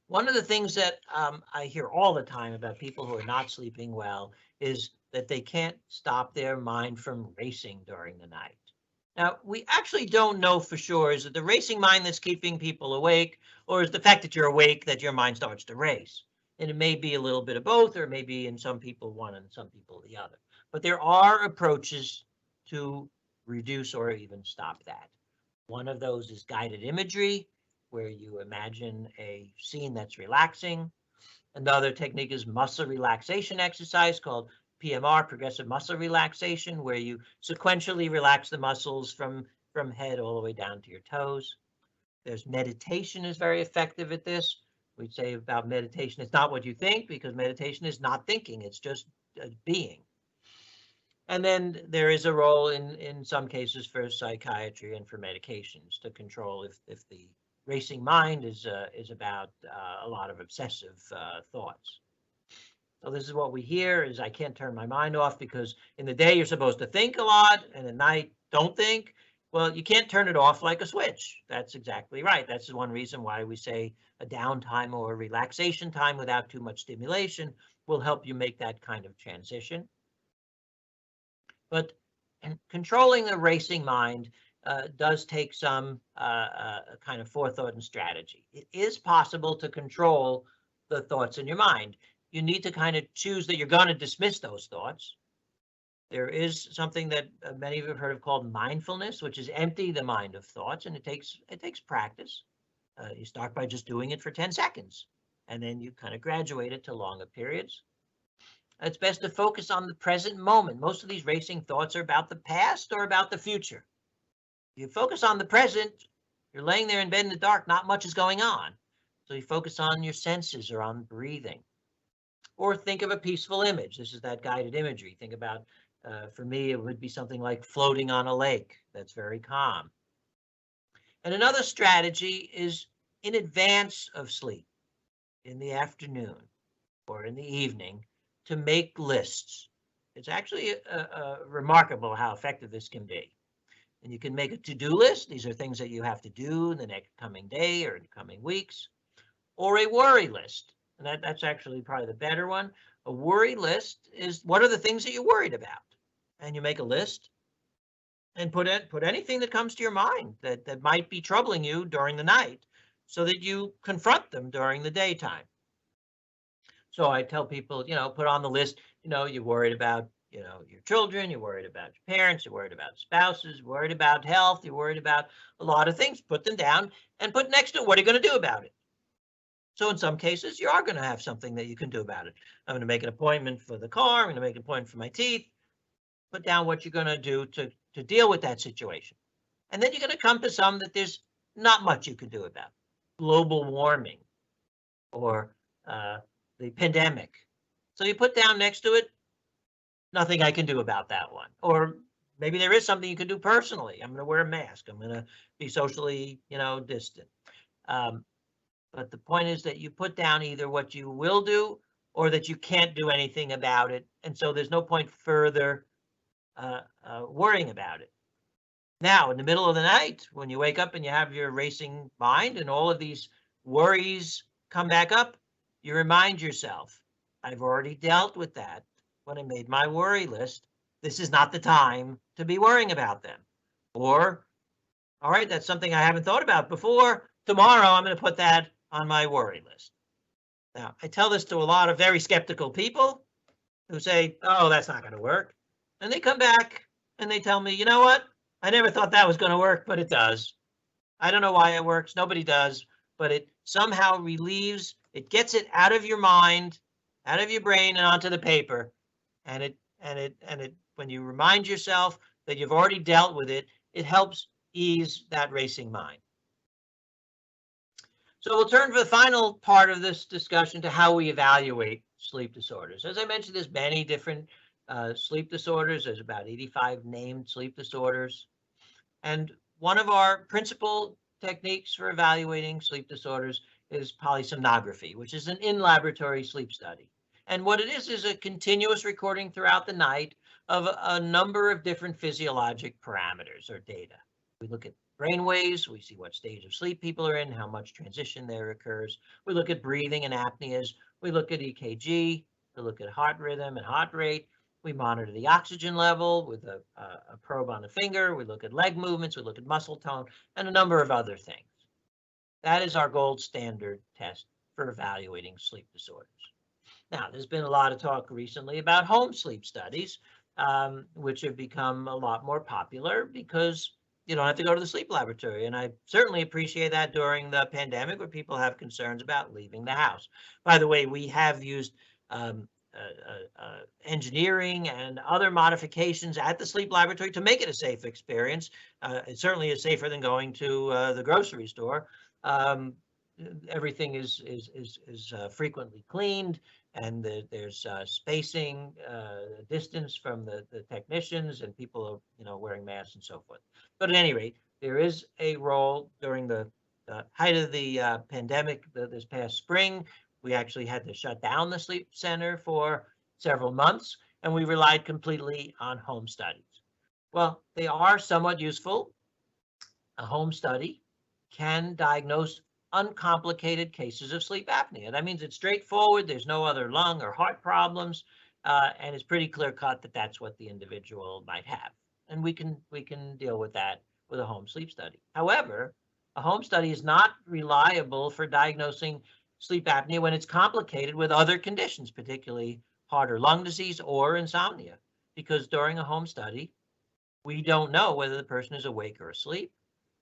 One of the things that I hear all the time about people who are not sleeping well is that they can't stop their mind from racing during the night. Now, we actually don't know for sure, is it the racing mind that's keeping people awake, or is the fact that you're awake that your mind starts to race? And it may be a little bit of both, or maybe in some people one and some people the other. But there are approaches to reduce or even stop that. One of those is guided imagery, where you imagine a scene that's relaxing. Another technique is muscle relaxation exercise called PMR, progressive muscle relaxation, where you sequentially relax the muscles from head all the way down to your toes. There's meditation is very effective at this. We say about meditation, it's not what you think, because meditation is not thinking, it's just being. And then there is a role in some cases for psychiatry and for medications to control if the racing mind is about a lot of obsessive thoughts. So this is what we hear is I can't turn my mind off because in the day you're supposed to think a lot and at night don't think. Well, you can't turn it off like a switch. That's exactly right. That's one reason why we say a downtime or a relaxation time without too much stimulation will help you make that kind of transition. But controlling the racing mind does take some kind of forethought and strategy. It is possible to control the thoughts in your mind. You need to kind of choose that you're going to dismiss those thoughts. There is something that many of you have heard of called mindfulness, which is empty the mind of thoughts, and it takes practice. You start by just doing it for 10 seconds, and then you kind of graduate it to longer periods. It's best to focus on the present moment. Most of these racing thoughts are about the past or about the future. You focus on the present, you're laying there in bed in the dark, not much is going on. So you focus on your senses or on breathing. Or think of a peaceful image. This is that guided imagery. Think about, for me, it would be something like floating on a lake that's very calm. And another strategy is in advance of sleep, in the afternoon or in the evening, to make lists. It's actually remarkable how effective this can be. And you can make a to-do list. These are things that you have to do in the next coming day or in the coming weeks, or a worry list. And that's actually probably the better one. A worry list is what are the things that you're worried about? And you make a list and put anything that comes to your mind that might be troubling you during the night so that you confront them during the daytime. So I tell people, put on the list, you're worried about, your children, you're worried about your parents, you're worried about spouses, you're worried about health, you're worried about a lot of things. Put them down and put next to it, what are you going to do about it? So in some cases, you are going to have something that you can do about it. I'm going to make an appointment for the car. I'm going to make an appointment for my teeth. Put down what you're going to do to deal with that situation. And then you're going to come to some that there's not much you can do about. Global warming or the pandemic. So you put down next to it, nothing I can do about that one. Or maybe there is something you can do personally. I'm going to wear a mask. I'm going to be socially, distant. But the point is that you put down either what you will do or that you can't do anything about it. And so there's no point further worrying about it. Now, in the middle of the night, when you wake up and you have your racing mind and all of these worries come back up, you remind yourself, I've already dealt with that when I made my worry list. This is not the time to be worrying about them. Or, all right, that's something I haven't thought about before. Tomorrow, I'm going to put that on my worry list. Now, I tell this to a lot of very skeptical people who say, oh, that's not going to work. And they come back and they tell me, you know what? I never thought that was going to work, but it does. I don't know why it works. Nobody does, but it somehow relieves, it gets it out of your mind, out of your brain and onto the paper. And when you remind yourself that you've already dealt with it, it helps ease that racing mind. So we'll turn for the final part of this discussion to how we evaluate sleep disorders. As I mentioned, there's many different sleep disorders. There's about 85 named sleep disorders. And one of our principal techniques for evaluating sleep disorders is polysomnography, which is an in-laboratory sleep study. And what it is a continuous recording throughout the night of a number of different physiologic parameters or data. We look at brain waves, we see what stage of sleep people are in, how much transition there occurs. We look at breathing and apneas. We look at EKG. We look at heart rhythm and heart rate. We monitor the oxygen level with a probe on the finger. We look at leg movements. We look at muscle tone and a number of other things. That is our gold standard test for evaluating sleep disorders. Now, there's been a lot of talk recently about home sleep studies, which have become a lot more popular because you don't have to go to the sleep laboratory. And I certainly appreciate that during the pandemic where people have concerns about leaving the house. By the way, we have used engineering and other modifications at the sleep laboratory to make it a safe experience. It certainly is safer than going to the grocery store. Everything is frequently cleaned, and there's spacing, distance from the technicians, and people are wearing masks and so forth. But at any rate, there is a role during the height of the pandemic this past spring. We actually had to shut down the sleep center for several months, and we relied completely on home studies. Well, they are somewhat useful. A home study can diagnose uncomplicated cases of sleep apnea. That means it's straightforward. There's no other lung or heart problems, and it's pretty clear cut that that's what the individual might have. And we can deal with that with a home sleep study. However, a home study is not reliable for diagnosing sleep apnea when it's complicated with other conditions, particularly heart or lung disease or insomnia, because during a home study, we don't know whether the person is awake or asleep,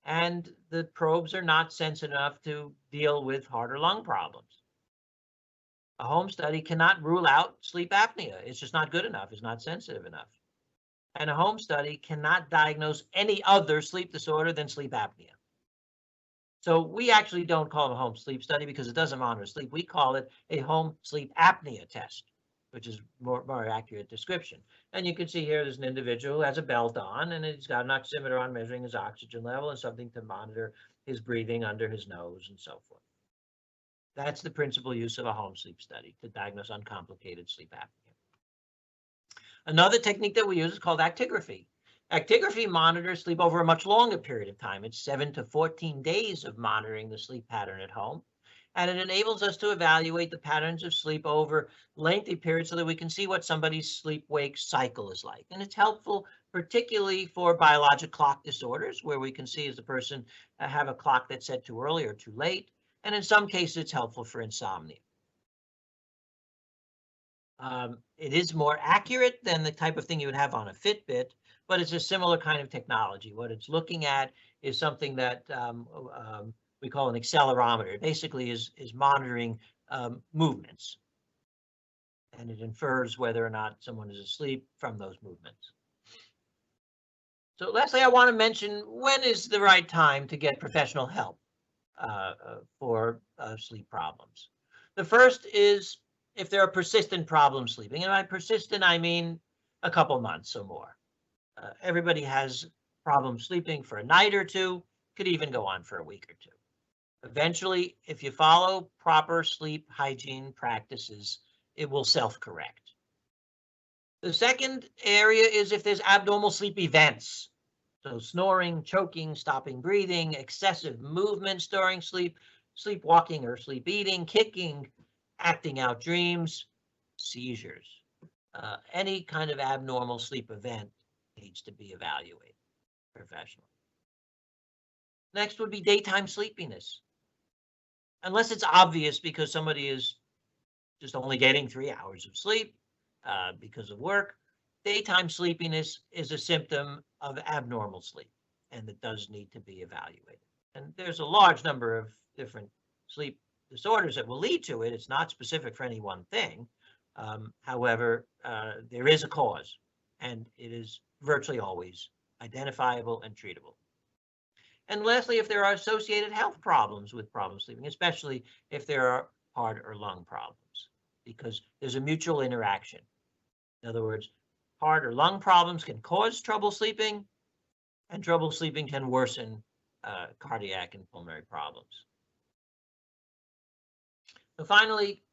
and the probes are not sensitive enough to deal with heart or lung problems. A home study cannot rule out sleep apnea. It's just not good enough. It's not sensitive enough. And a home study cannot diagnose any other sleep disorder than sleep apnea. So we actually don't call it a home sleep study because it doesn't monitor sleep. We call it a home sleep apnea test, which is more accurate description. And you can see here there's an individual who has a belt on, and he's got an oximeter on measuring his oxygen level and something to monitor his breathing under his nose and so forth. That's the principal use of a home sleep study, to diagnose uncomplicated sleep apnea. Another technique that we use is called actigraphy. Actigraphy monitors sleep over a much longer period of time. It's 7 to 14 days of monitoring the sleep pattern at home. And it enables us to evaluate the patterns of sleep over lengthy periods so that we can see what somebody's sleep-wake cycle is like. And it's helpful particularly for biologic clock disorders, where we can see is the person have a clock that's set too early or too late. And in some cases, it's helpful for insomnia. It is more accurate than the type of thing you would have on a Fitbit, but it's a similar kind of technology. What it's looking at is something that we call an accelerometer. It basically is monitoring movements, and it infers whether or not someone is asleep from those movements. So lastly, I want to mention when is the right time to get professional help for sleep problems. The first is if there are persistent problems sleeping, and by persistent I mean a couple months or more. Everybody has problems sleeping for a night or two, could even go on for a week or two. Eventually, if you follow proper sleep hygiene practices, it will self-correct. The second area is if there's abnormal sleep events. So snoring, choking, stopping breathing, excessive movements during sleep, sleepwalking or sleep eating, kicking, acting out dreams, seizures. Any kind of abnormal sleep event needs to be evaluated professionally. Next would be daytime sleepiness. Unless it's obvious because somebody is just only getting 3 hours of sleep because of work, daytime sleepiness is a symptom of abnormal sleep, and it does need to be evaluated. And there's a large number of different sleep disorders that will lead to it. It's not specific for any one thing. However, there is a cause, and it is virtually always identifiable and treatable. And lastly, if there are associated health problems with problem sleeping, especially if there are heart or lung problems, because there's a mutual interaction. In other words, heart or lung problems can cause trouble sleeping, and trouble sleeping can worsen cardiac and pulmonary problems. So finally,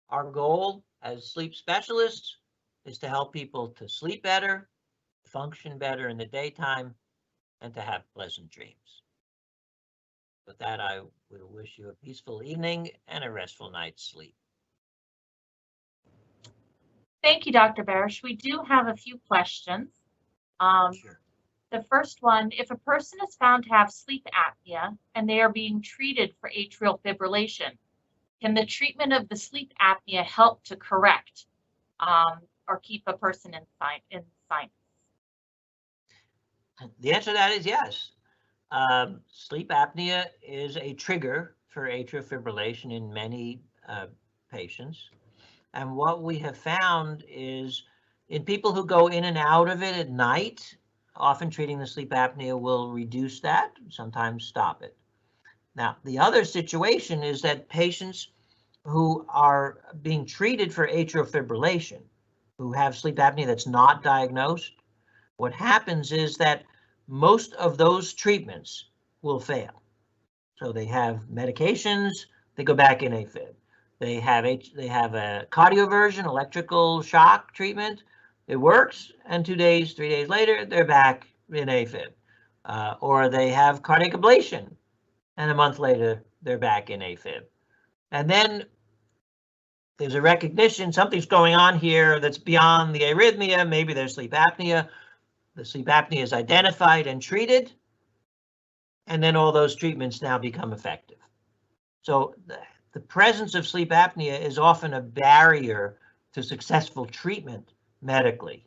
our goal as sleep specialists is to help people to sleep better, function better in the daytime, and to have pleasant dreams. With that, I will wish you a peaceful evening and a restful night's sleep. Thank you, Dr. Barasch. We do have a few questions. Sure. The first one, if a person is found to have sleep apnea and they are being treated for atrial fibrillation, can the treatment of the sleep apnea help to correct or keep a person in sinus? The answer to that is yes. Sleep apnea is a trigger for atrial fibrillation in many patients. And what we have found is in people who go in and out of it at night, often treating the sleep apnea will reduce that, sometimes stop it. Now, the other situation is that patients who are being treated for atrial fibrillation, who have sleep apnea that's not diagnosed, what happens is that most of those treatments will fail. So they have medications, they go back in AFib. They have a cardioversion, electrical shock treatment. It works, and 2 days, 3 days later, they're back in AFib. Or they have cardiac ablation, and a month later, they're back in AFib. And then there's a recognition something's going on here that's beyond the arrhythmia. Maybe there's sleep apnea. The sleep apnea is identified and treated, and then all those treatments now become effective. So the presence of sleep apnea is often a barrier to successful treatment medically,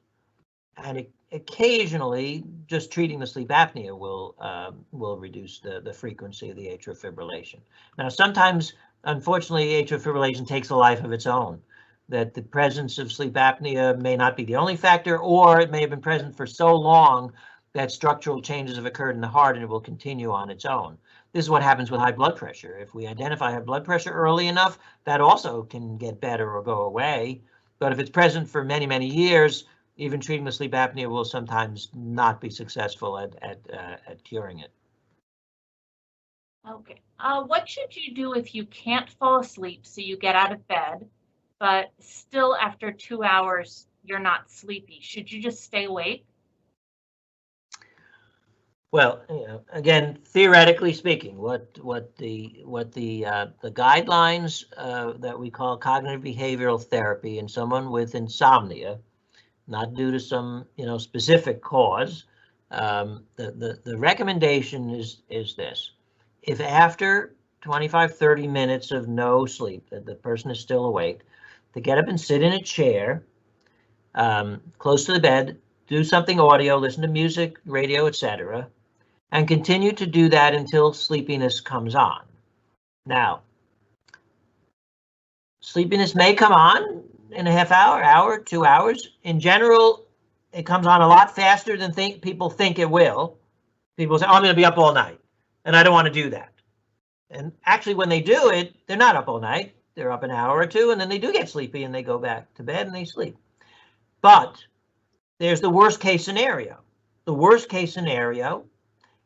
and occasionally just treating the sleep apnea will reduce the frequency of the atrial fibrillation. Now, sometimes, unfortunately, atrial fibrillation takes a life of its own, that the presence of sleep apnea may not be the only factor, or it may have been present for so long that structural changes have occurred in the heart and it will continue on its own. This is what happens with high blood pressure. If we identify high blood pressure early enough, that also can get better or go away. But if it's present for many, many years, even treating the sleep apnea will sometimes not be successful at curing it. Okay. What should you do if you can't fall asleep, so you get out of bed, but still after 2 hours you're not sleepy? Should you just stay awake? Well, again, theoretically speaking, what the guidelines that we call cognitive behavioral therapy in someone with insomnia, not due to some specific cause, the recommendation is this: if after 25-30 minutes of no sleep, that the person is still awake, to get up and sit in a chair close to the bed, do something audio, listen to music, radio, etc., and continue to do that until sleepiness comes on. Now, sleepiness may come on in a half hour, hour, 2 hours. In general, it comes on a lot faster than people think it will. People say, oh, I'm going to be up all night, and I don't want to do that. And actually, when they do it, they're not up all night. They're up an hour or two, and then they do get sleepy, and they go back to bed, and they sleep. But there's the worst case scenario. The worst case scenario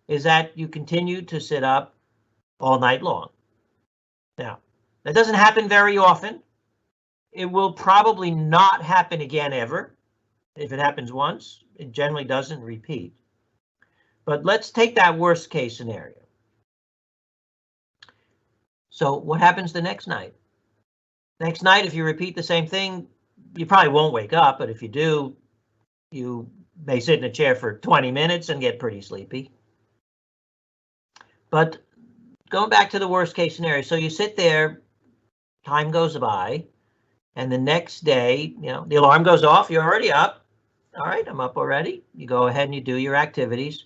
is that you continue to sit up all night long. Now, that doesn't happen very often. It will probably not happen again ever. If it happens once, it generally doesn't repeat. But let's take that worst case scenario. So what happens the next night? Next night, if you repeat the same thing, you probably won't wake up, but if you do, you may sit in a chair for 20 minutes and get pretty sleepy. But going back to the worst case scenario, so you sit there, time goes by, and the next day, the alarm goes off, you're already up. All right, I'm up already. You go ahead and you do your activities.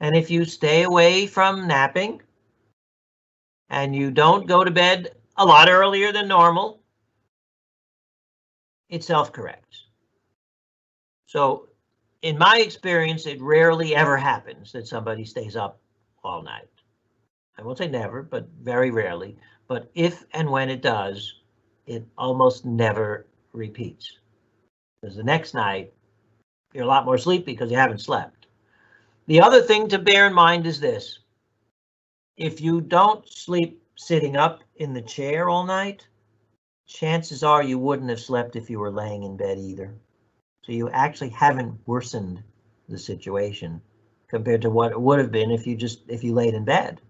And if you stay away from napping and you don't go to bed a lot earlier than normal, it self-corrects. So in my experience, it rarely ever happens that somebody stays up all night. I won't say never, but very rarely. But if and when it does, it almost never repeats. Because the next night, you're a lot more sleepy because you haven't slept. The other thing to bear in mind is this: if you don't sleep sitting up in the chair all night, chances are you wouldn't have slept if you were laying in bed either. So you actually haven't worsened the situation compared to what it would have been if you laid in bed.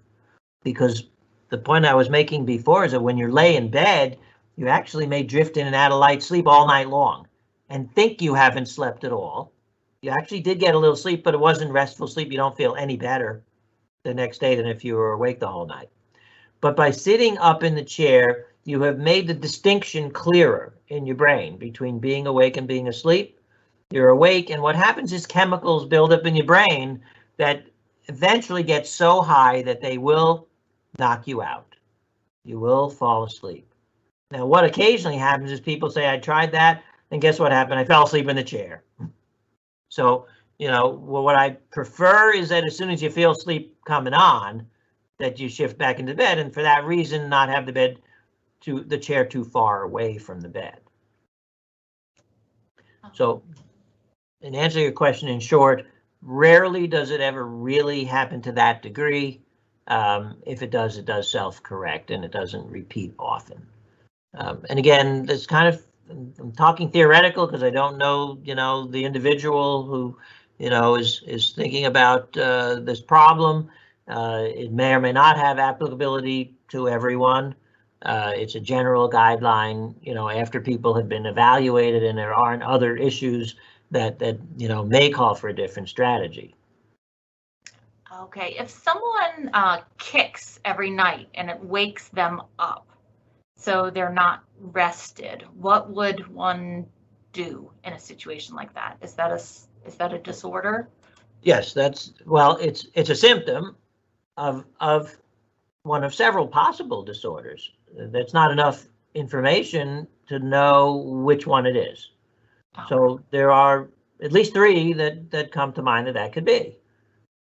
Because the point I was making before is that when you lay in bed, you actually may drift in and out of light sleep all night long. and think you haven't slept at all. You actually did get a little sleep, but it wasn't restful sleep. You don't feel any better the next day than if you were awake the whole night. But by sitting up in the chair, you have made the distinction clearer in your brain between being awake and being asleep. You're awake, and what happens is chemicals build up in your brain that eventually get so high that they will knock you out. You will fall asleep. Now, what occasionally happens is people say, I tried that, and guess what happened? I fell asleep in the chair. So, what I prefer is that as soon as you feel sleep coming on, that you shift back into bed, and for that reason, not have the chair too far away from the bed. So, in answer to your question in short, rarely does it ever really happen to that degree. If it does self-correct, and it doesn't repeat often. And again, this kind of, I'm talking theoretical because I don't know, the individual who, is thinking about this problem. It may or may not have applicability to everyone. It's a general guideline, after people have been evaluated and there aren't other issues that may call for a different strategy. Okay, if someone kicks every night and it wakes them up, so they're not rested, what would one do in a situation like that? Is that a disorder? Yes, it's a symptom of one of several possible disorders. That's not enough information to know which one it is. Oh. So there are at least three that come to mind that could be.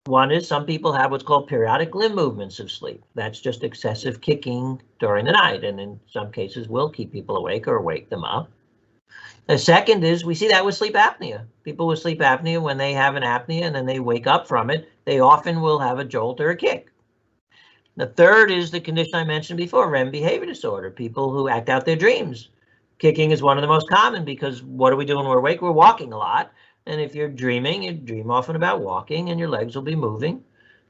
One is some people have what's called periodic limb movements of sleep. That's just excessive kicking during the night, and in some cases will keep people awake or wake them up. The second is we see that with sleep apnea. People with sleep apnea, when they have an apnea and then they wake up from it, they often will have a jolt or a kick. The third is the condition I mentioned before, REM behavior disorder, people who act out their dreams. Kicking is one of the most common because what do we do when we're awake? We're walking a lot. And if you're dreaming, you dream often about walking and your legs will be moving.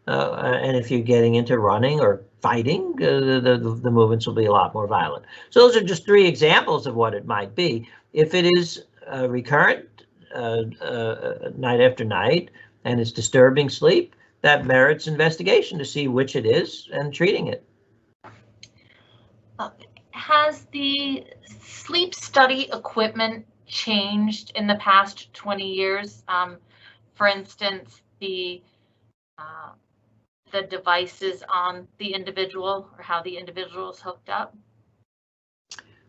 And if you're getting into running or fighting, the movements will be a lot more violent. So those are just three examples of what it might be. If it is recurrent night after night and it's disturbing sleep, that merits investigation to see which it is and treating it. Has the sleep study equipment changed in the past 20 years? For instance, the devices on the individual or how the individual is hooked up?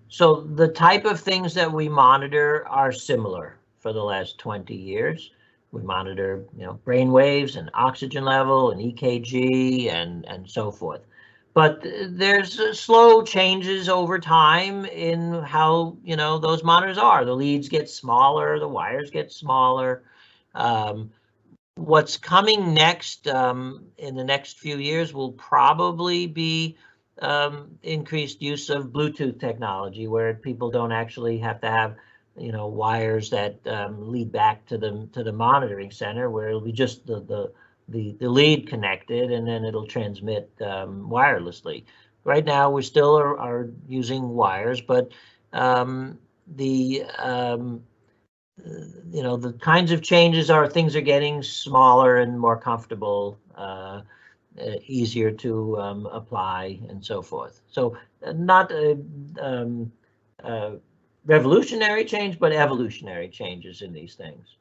So the type of things that we monitor are similar for the last 20 years. We monitor, brain waves and oxygen level and EKG and so forth. But there's slow changes over time in how, those monitors are. The leads get smaller, the wires get smaller. What's coming next in the next few years will probably be increased use of Bluetooth technology, where people don't actually have to have, wires that lead back to the monitoring center, where it'll be just the lead connected, and then it'll transmit wirelessly. Right now, we still are using wires, but the kinds of changes are things are getting smaller and more comfortable, easier to apply, and so forth. So not a revolutionary change, but evolutionary changes in these things.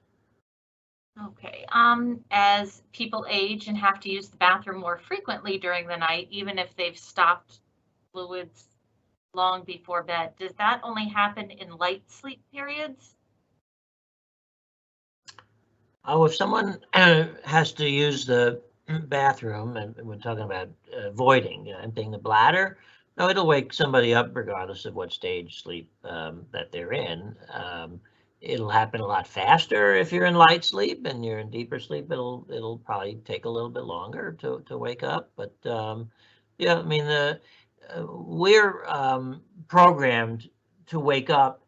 Okay. As people age and have to use the bathroom more frequently during the night, even if they've stopped fluids long before bed, does that only happen in light sleep periods? Oh, if someone has to use the bathroom, and we're talking about voiding, emptying the bladder, no, it'll wake somebody up regardless of what stage sleep that they're in. It'll happen a lot faster if you're in light sleep, and you're in deeper sleep. It'll probably take a little bit longer to wake up. But yeah, I mean, we're programmed to wake up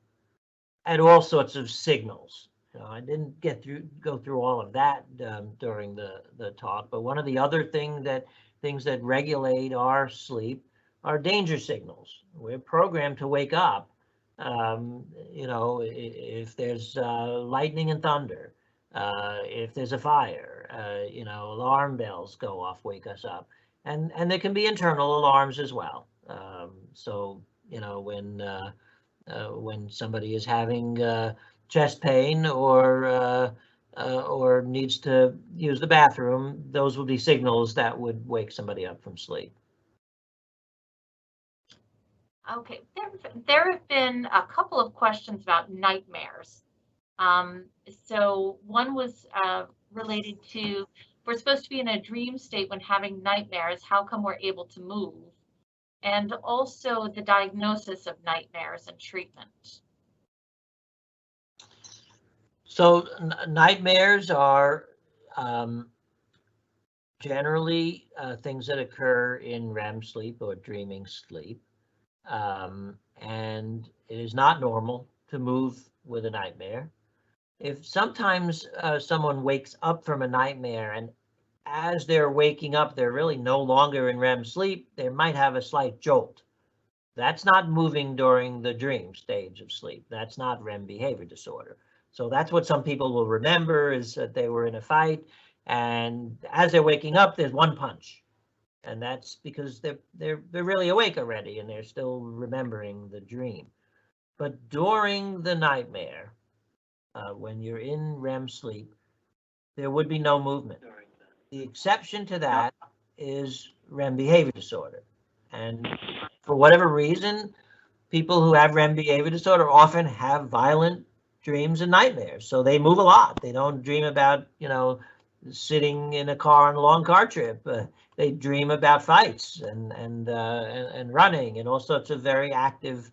at all sorts of signals. I didn't go through all of that during the talk, but one of the other things that regulate our sleep are danger signals. We're programmed to wake up You know, if there's lightning and thunder, if there's a fire, you know, alarm bells go off, wake us up. And there can be internal alarms as well. So, you know, when somebody is having chest pain or needs to use the bathroom, those would be signals that would wake somebody up from sleep. Okay, there have been a couple of questions about nightmares. So one was related to, we're supposed to be in a dream state when having nightmares. How come we're able to move? And also the diagnosis of nightmares and treatment. So nightmares are generally things that occur in REM sleep or dreaming sleep. And it is not normal to move with a nightmare. If sometimes someone wakes up from a nightmare and as they're waking up, they're really no longer in REM sleep, they might have a slight jolt. That's not moving during the dream stage of sleep. That's not REM behavior disorder. So that's what some people will remember, is that they were in a fight, and as they're waking up, there's one punch. And that's because they're really awake already and they're still remembering the dream. But during the nightmare, when you're in REM sleep, there would be no movement. The exception to that is REM behavior disorder. And for whatever reason, people who have REM behavior disorder often have violent dreams and nightmares. So they move a lot. They don't dream about, you know, sitting in a car on a long car trip. They dream about fights and running and all sorts of very active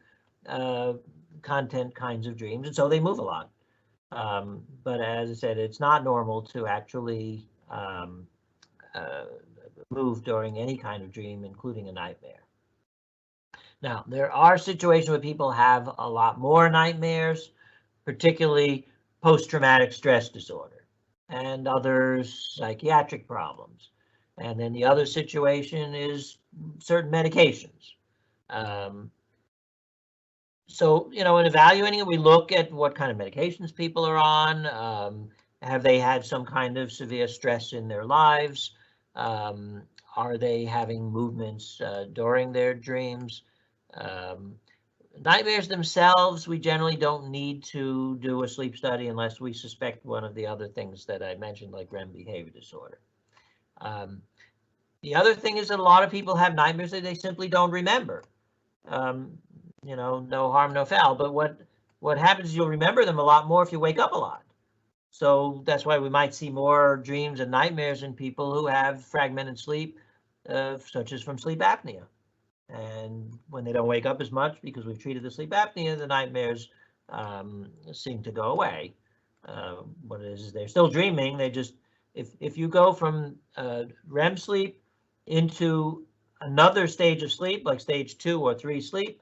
content kinds of dreams. And so they move a lot. But as I said, it's not normal to actually move during any kind of dream, including a nightmare. Now, there are situations where people have a lot more nightmares, particularly post-traumatic stress disorder and other psychiatric problems. And then the other situation is certain medications. So, you know, in evaluating it, we look at what kind of medications people are on. Have they had some kind of severe stress in their lives? Are they having movements during their dreams? Nightmares themselves, we generally don't need to do a sleep study unless we suspect one of the other things that I mentioned, like REM behavior disorder. The other thing is that a lot of people have nightmares that they simply don't remember. You know, no harm, no foul. But what happens is you'll remember them a lot more if you wake up a lot. So that's why we might see more dreams and nightmares in people who have fragmented sleep, such as from sleep apnea. And when they don't wake up as much because we've treated the sleep apnea, the nightmares seem to go away. What it is they're still dreaming. They just, if you go from REM sleep into another stage of sleep, like stage 2 or 3 sleep,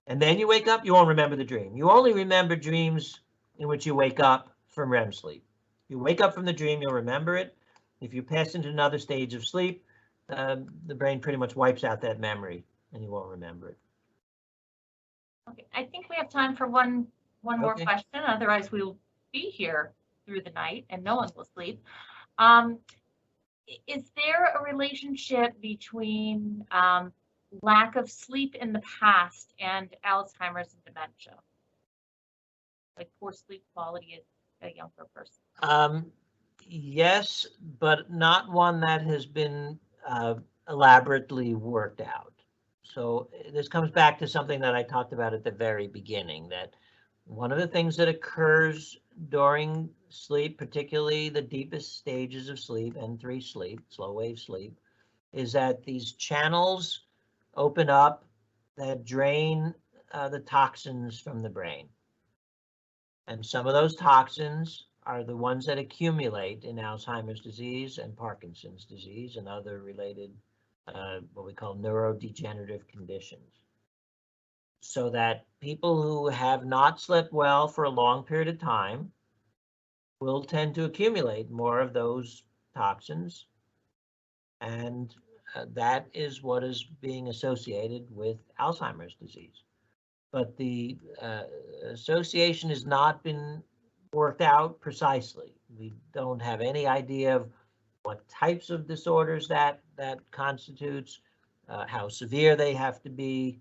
and then you wake up, you won't remember the dream. You only remember dreams in which you wake up from REM sleep. You wake up from the dream, you'll remember it. If you pass into another stage of sleep, the brain pretty much wipes out that memory and you won't remember it. Okay, I think we have time for one more question. Otherwise, we will be here through the night and no one will sleep. Is there a relationship between lack of sleep in the past and Alzheimer's and dementia? Like poor sleep quality as a younger person? Yes, but not one that has been elaborately worked out. So this comes back to something that I talked about at the very beginning, that one of the things that occurs during sleep, particularly the deepest stages of sleep, N3 sleep, slow wave sleep, is that these channels open up that drain the toxins from the brain. And some of those toxins are the ones that accumulate in Alzheimer's disease and Parkinson's disease and other related, what we call neurodegenerative conditions. So that people who have not slept well for a long period of time will tend to accumulate more of those toxins. And that is what is being associated with Alzheimer's disease. but the association has not been worked out precisely. We don't have any idea of what types of disorders that constitutes, how severe they have to be.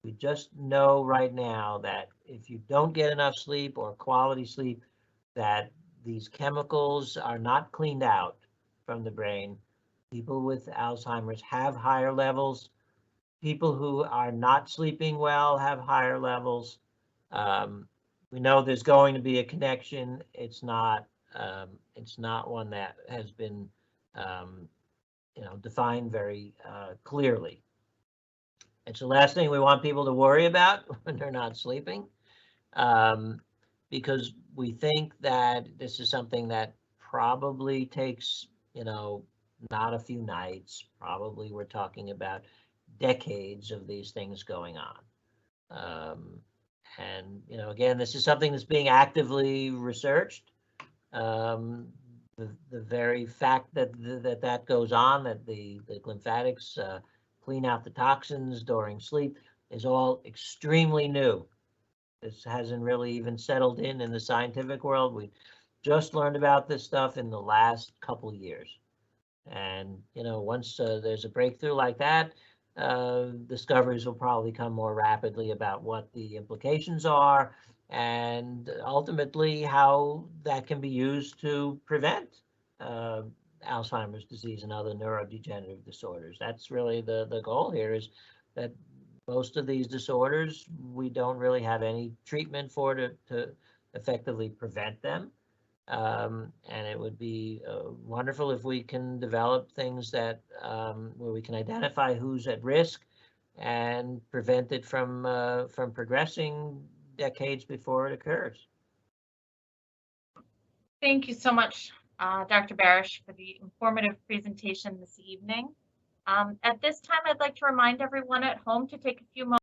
We just know right now that if you don't get enough sleep or quality sleep, that these chemicals are not cleaned out from the brain. People with Alzheimer's have higher levels. People who are not sleeping well have higher levels. We know there's going to be a connection. It's not one that has been defined very clearly. It's the last thing we want people to worry about when they're not sleeping, because we think that this is something that probably takes, not a few nights. Probably we're talking about decades of these things going on. And, again, this is something that's being actively researched. The very fact that that goes on, that the lymphatics clean out the toxins during sleep, is all extremely new. This hasn't really even settled in the scientific world. We just learned about this stuff in the last couple of years. And, once there's a breakthrough like that, discoveries will probably come more rapidly about what the implications are and ultimately how that can be used to prevent Alzheimer's disease and other neurodegenerative disorders. That's really the goal here, is that most of these disorders, we don't really have any treatment for to effectively prevent them. And it would be wonderful if we can develop things that where we can identify who's at risk and prevent it from progressing decades before it occurs. Thank you so much, Dr. Barasch, for the informative presentation this evening. At this time, I'd like to remind everyone at home to take a few moments